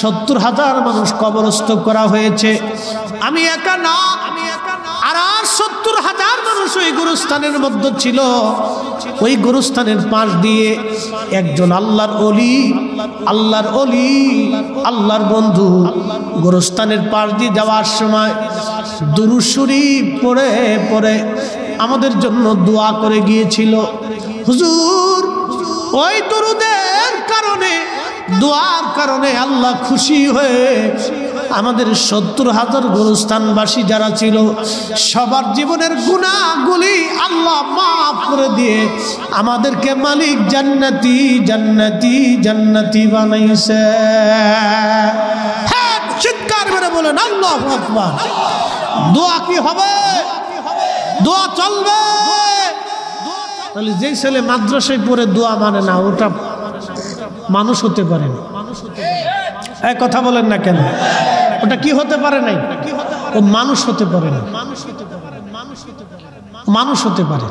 70,000 মানুষ কবরস্থ করা হয়েছে। আমি একা না, আর 70,000 মানুষ ওই গোরস্থানের মধ্যে ছিল। ওই গোরস্থানের পাশ দিয়ে একজন আল্লাহর ওলি, আল্লাহর ওলি, আল্লাহর বন্ধু গোরস্থানের পাশ দিয়ে যাওয়ার সময় দুরূদ শরীফ পড়ে পড়ে আমাদের জন্য দোয়া করে গিয়েছিল। হুজুর ওই দরুদের কারণে, দোয়ার কারণে আল্লাহ খুশি হয়ে আমাদের 70,000 গোরস্থানবাসী যারা ছিল সবার জীবনের গুনাহগুলি আল্লাহ মাফ করে দিয়ে আমাদেরকে মালিক জান্নাতি জান্নাতি জান্নাতি বানাইছে। হ্যাঁ, চিৎকার করে বলেন আল্লাহু আকবার। দোয়া কি হবে? দোয়া চলবে। তাহলে যেই ছেলে মাদ্রাসায় পড়ে দোয়া মানে না, ওটা মানুষ হতে পারে না। এক কথা বলেন না কেন? ওটা কি হতে পারে নাই? ও মানুষ হতে পারে না। মানুষ হতে পারে।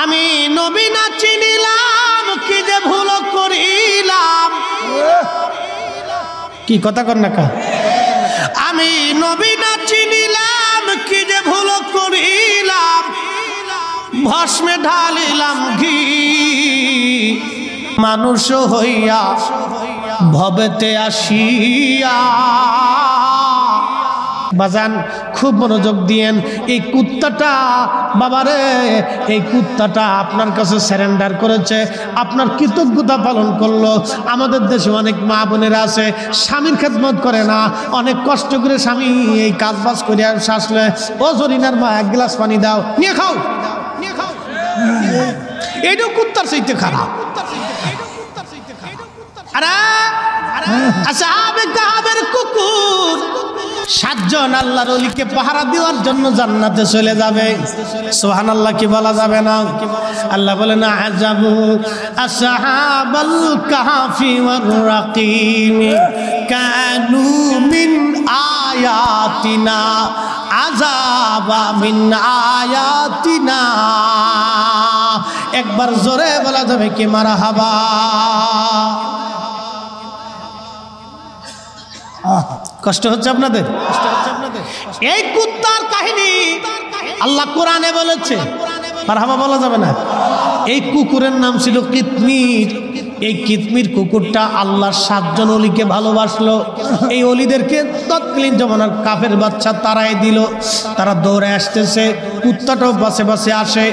আমি নবী না চিনিলাম, কি যে ভুল করিলাম। কি কথা কর না কা? আমি নবী না চিনিলাম, কি যে ভুল করিলাম, ভস্মে ঢালিলাম ঘি, মানুষ হইয়া ভবেতে আসিয়া। বাজান খুব মনোযোগ দিয়েন। এই কুত্তাটা বাবারে, এই কুত্তাটা আপনার কাছে সারেন্ডার করেছে, আপনার কৃতজ্ঞতা পালন করলো। আমাদের দেশে অনেক মা বোনেরা আছে স্বামীর খেদমত করে না, অনেক কষ্ট করে স্বামী এই কাজ বাজ করে আসলে, ও জরিনার মা এক গ্লাস পানি দাও, নিয়ে খাও, নিয়ে খাও। এইটাও কুত্তার চাইতে খারাপ। আচ্ছা, আবের কুকুর 7 জন আল্লাহর ওলিকে পাহারা দেওয়ার জন্য জান্নাতে চলে যাবে। সুবহানাল্লাহ কি বলা যাবে না? আল্লাহ বলেন আযাবু আসহাবাল কাহফি ওয়ার রাকিম কানু মিন আয়াতিনা আযাবা মিন আয়াতিনা। একবার জোরে বলা যাবে কি মারহাবা। কষ্ট হচ্ছে আপনাদের? এই কুত্তার কাহিনী আল্লাহ কোরআনে বলেছে, মারহাবা বলা যাবে না। এই কুকুরের নাম ছিল কিতমির। এই কিতমির কুকুরটা আল্লাহর 7 জন অলিকে ভালোবাসলো। এই অলিদেরকে তৎকালীন জমানার কাফের বাচ্চা তারাই দিল। তারা দৌড়ে আসতেছে, কুত্তাটাও বাসে বাসে আসে।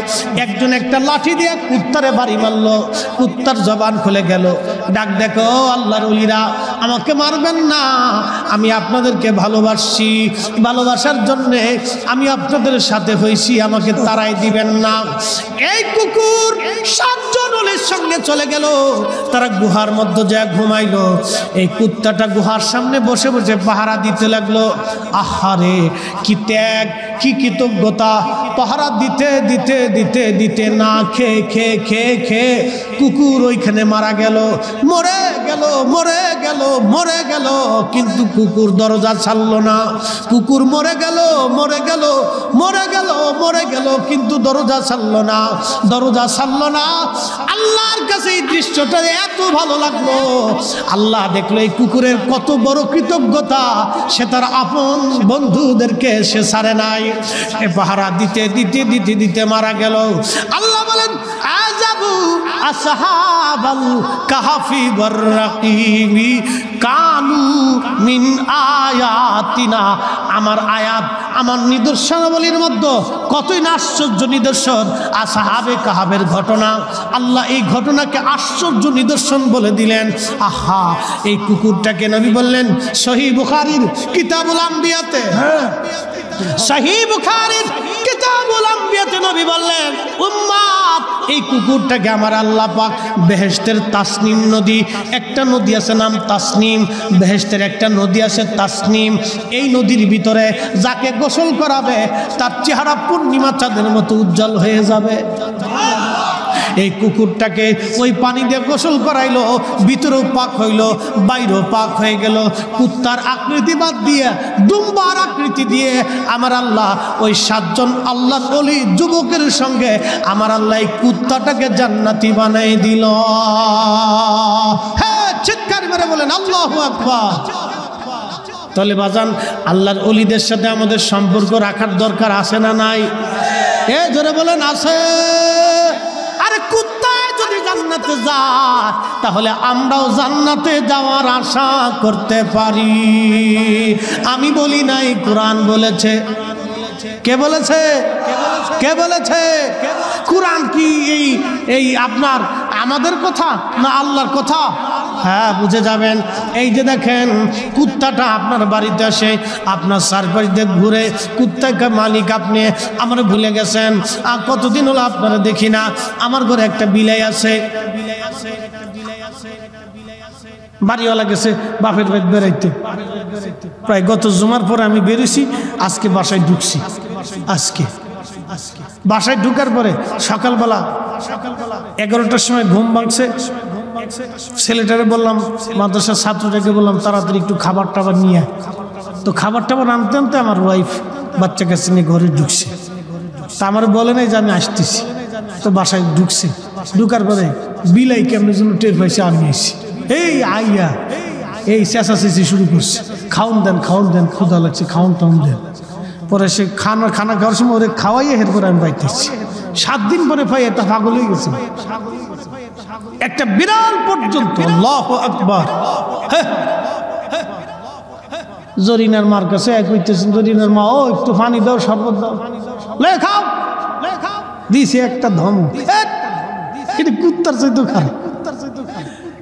একজন একটা লাঠি দিয়ে কুত্তারে বাড়ি মারলো, কুত্তার জবান খুলে গেল। ডাক দেখো আল্লাহর অলিরা, আমাকে মারবেন না, আমি আপনাদেরকে ভালোবাসি, ভালোবাসার জন্যে আমি আপনাদের সাথে হয়েছি, আমাকে তারাই দিবেন না। এই কুকুর 7 জন অলির সঙ্গে চলে গেল। তারা গুহার মধ্যে যা ঘুমাইলো। এই কুত্তাটা গুহার সামনে বসে বসে পাহারা দিতে লাগলো। আহারে কি ত্যাগ, কি কৃতজ্ঞতা! পাহারা দিতে দিতে দিতে দিতে না খেয়ে খেয়ে খেয়ে খেয়ে কুকুর ওইখানে মারা গেল, মরে গেল, মরে গেল, মরে গেল। কিন্তু কুকুর দরজা ছাড়লো না। কুকুর মরে গেল, মরে গেল, মরে গেল, মরে গেল, কিন্তু দরজা ছাড়লো না, দরজা ছাড়লো না। আল্লাহর কাছে এই দৃশ্যটা এত ভালো লাগলো। আল্লাহ দেখলো এই কুকুরের কত বড় কৃতজ্ঞতা, সে তার আপন বন্ধুদেরকে সে ছাড়ে নাই। এ পাহারা দিতে দিতে দিতে দিতে মারা গেল। আল্লাহ বলেন আযাবু আসহাবাল কাহফি ওয়ার রাকিমি কানু মিন আয়াতিনা। আমার আয়াত, আমার নিদর্শনাবলীর মধ্যে কতই না আশ্চর্য নিদর্শন। আসহাবে কাহফের ঘটনা, আল্লাহ এই ঘটনাকে আশ্চর্য নিদর্শন বলে দিলেন। আহা, এই কুকুরটাকে নবী বললেন সহিহ বুখারীর কিতাবুল আম্বিয়াতে, সহিহ বুখারীর কিতাবুল আম্বিয়াতে নবী বললেন, উম্মাত এই কুকুরটাকে আমার আল্লাহ পাক বেহেশতের তাসনিম নদী, একটা নদী আছে নাম তাসনিম, বেহেশতের একটা নদী আছে তাসনিম। এই নদীর ভিতরে যাকে গোসল করাবে তার চেহারা পূর্ণিমা চাঁদের মতো উজ্জ্বল হয়ে যাবে। এই কুকুরটাকে ওই পানি দিয়ে গোসল করাইলো, ভিতরেও পাক হইল, বাইরেও পাক হয়ে গেল। কুত্তার আকৃতি বাদ দিয়ে দুম্বার আকৃতি দিয়ে আমার আল্লাহ ওই 7 জন আল্লাহর ওলি যুবকের সঙ্গে আমার আল্লাহ এই কুত্তাটাকে জান্নাতি বানাই দিল। হ্যাঁ, চিৎকার মেরে বলেন আল্লাহু আকবার। তাহলে বাজান, আল্লাহর ওলিদের সাথে আমাদের সম্পর্ক রাখার দরকার আছে না নাই? এ জোরে বলেন আছে। আরে কুত্তায় যদি জান্নাতে যায় তাহলে আমরাও জান্নাতে যাওয়ার আশা করতে পারি। আমি বলি নাই, কোরআন বলেছে। কে বলেছে? কে বলেছে? কোরআন কি এই আপনার আমাদের কথা না আল্লাহর কথা? হ্যাঁ, বুঝে যাবেন। এই যে দেখেন, কুত্তাটা আপনার বাড়িতে আসে, আপনার চারপাশে ঘুরে, কুত্তাকে মালিক আপনি আমার ভুলে গেছেন। আর কতদিন হলো আপনারা দেখি না। আমার ঘরে একটা বিলাই আছে, বাড়িওয়ালা গেছে বাপের বাড়ি বেড়াইতে। প্রায় গত জুমার পরে আমি বেরিয়েছি, আজকে বাসায় ঢুকছি। আজকে বাসায় ঢুকার পরে সকালবেলা 11টার সময় ঘুম ভাঙছে। ছেলেটারে বললাম, মাদ্রাসার ছাত্রটাকে বললাম তাড়াতাড়ি একটু খাবার টাবার নিয়ে। তো খাবার টাবার আনতে আনতে আমার ওয়াইফ বাচ্চা কাছে নিয়ে ঘরে ঢুকছে। তা আমার বলে নাই যে আমি আসতেছি। তো বাসায় ঢুকছে, ঢুকার পরে বিলাই কেমন জন্য টের পাইছে, আমি এসেছি। এই আইয়া এই চেঁচাচেঁচি শুরু করছে, খাউন দেন ক্ষুধা লাগছে, খাউন টাউন দেন। পরে সে খানা খাওয়ার সময় ওরে খাওয়াইয়ে এরপরে আমি পাইতেছি। 7 দিন পরে পাই এটা পাগল হয়ে গেছে। একটা বিড়াল পর্যন্ত, আল্লাহু আকবার। জরিনার মার কাছে এক হইতেছেন, জরিনার মা, ও একটু পানি দাও, শরবত দাও, লে খাও, দিছে একটা ধমক। এটা কুত্তার চাইতে খারাপ,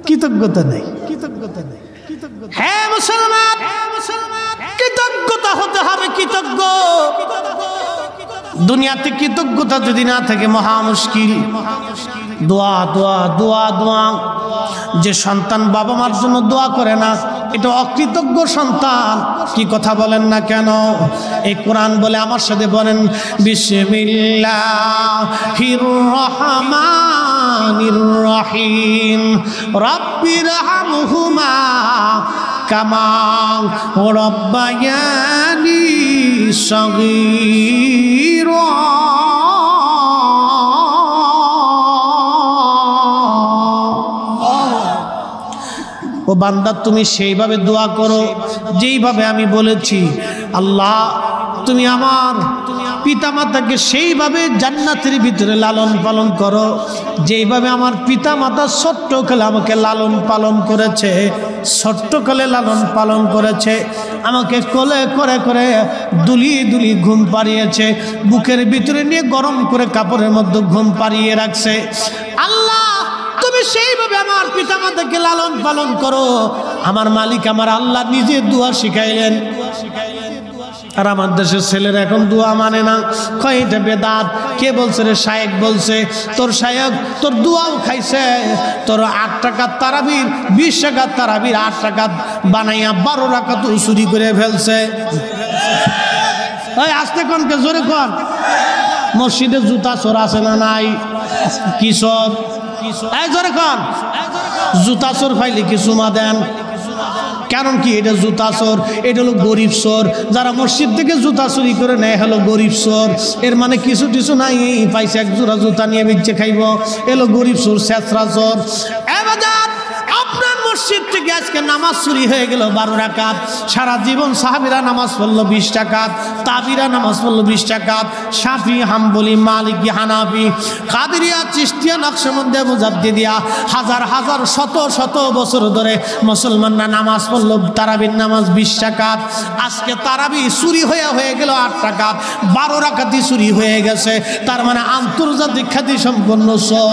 কৃতজ্ঞতা নেই। হ্যাঁ মুসলমান, কৃতজ্ঞতা হতে হবে, কৃতজ্ঞ। দুনিয়াতে কৃতজ্ঞতা যদি না থাকে মহা মুশকিল। দোয়া দোয়া দোয়া দোয়া। যে সন্তান বাবা মার জন্য দোয়া করে না, এটা অকৃতজ্ঞ সন্তান। কি কথা বলেন না কেন? এই কোরআন বলে, আমার সাথে বলেন, বিসমিল্লাহির রহমানির রহিম, রব্বিরহামহুমা কামা রাব্বায়ানি সগীরা। ও বান্দা, তুমি সেইভাবে দোয়া করো যেইভাবে আমি বলেছি। আল্লাহ, তুমি আমার পিতামাতাকে সেইভাবে জান্নাতের ভিতরে লালন পালন করো যেইভাবে আমার পিতামাতা ছোট্টকালে আমাকে লালন পালন করেছে, ছোট্টকালে লালন পালন করেছে, আমাকে কোলে করে করে দুলিয়ে দুলিয়ে ঘুম পাড়িয়েছে, বুকের ভিতরে নিয়ে গরম করে কাপড়ের মধ্যে ঘুম পাড়িয়ে রাখছে। আল্লাহ, তুমি সেইভাবে আমার পিতামাতাকে লালন পালন করো। আমার মালিক, আমার আল্লাহ নিজে দোয়া শিখাইলেন। আর আমার দেশের ছেলেরা এখন দোয়া মানে না, কয় এটা বেদাত। কে বলছে রে? শায়েক বলছে। তোর শায়েক তোর দোয়াও খাইছে। তোর 8 টাকা তারাবির, 20 টাকা তারাবির 8 টাকা বানাইয়া 12 রাকাত চুরি করে ফেলছে। ওই আস্তে কোনকে জোরে কোন। মসজিদে জুতা চোর আছে না নাই? কি চোর? এই জোরে কোন। জুতা চোর পাইলে কি চুমা দেন? কারণ কি? এটা জুতা চোর, এটা হলো গরিব চোর। যারা মসজিদ থেকে জুতা চুরি করে নেয় হলো গরিব চোর। এর মানে কিছু কিছু নাই, পাইছে এক জোড়া জুতা নিয়ে বেঁচে খাইব, এলো গরিব চোর, ছেঁচড়া চোর। আপনার মসজিদ থেকে আজকে নামাজ চুরি হয়ে গেল 12 রাকাত। সারা জীবন সাহাবীরা নামাজ পড়লো 20 টাকাত, তাবিরা নামাজ পড়লো 20 টাকাত। শাফি, হাম্বলি, মালিকি, হানাফি, কাদেরিয়া, চিশতিয়া, নকশবন্দি, মুজাদ্দিদিয়া হাজার হাজার শত শত বছর ধরে মুসলমানরা নামাজ পড়লো তারাবির নামাজ 20 টাকাত। আজকে তারাবি চুরি হয়ে গেল 8 টাকাত, 12 রাকাতই চুরি হয়ে গেছে। তার মানে আন্তর্জাতিক খ্যাতি সম্পন্ন চোর।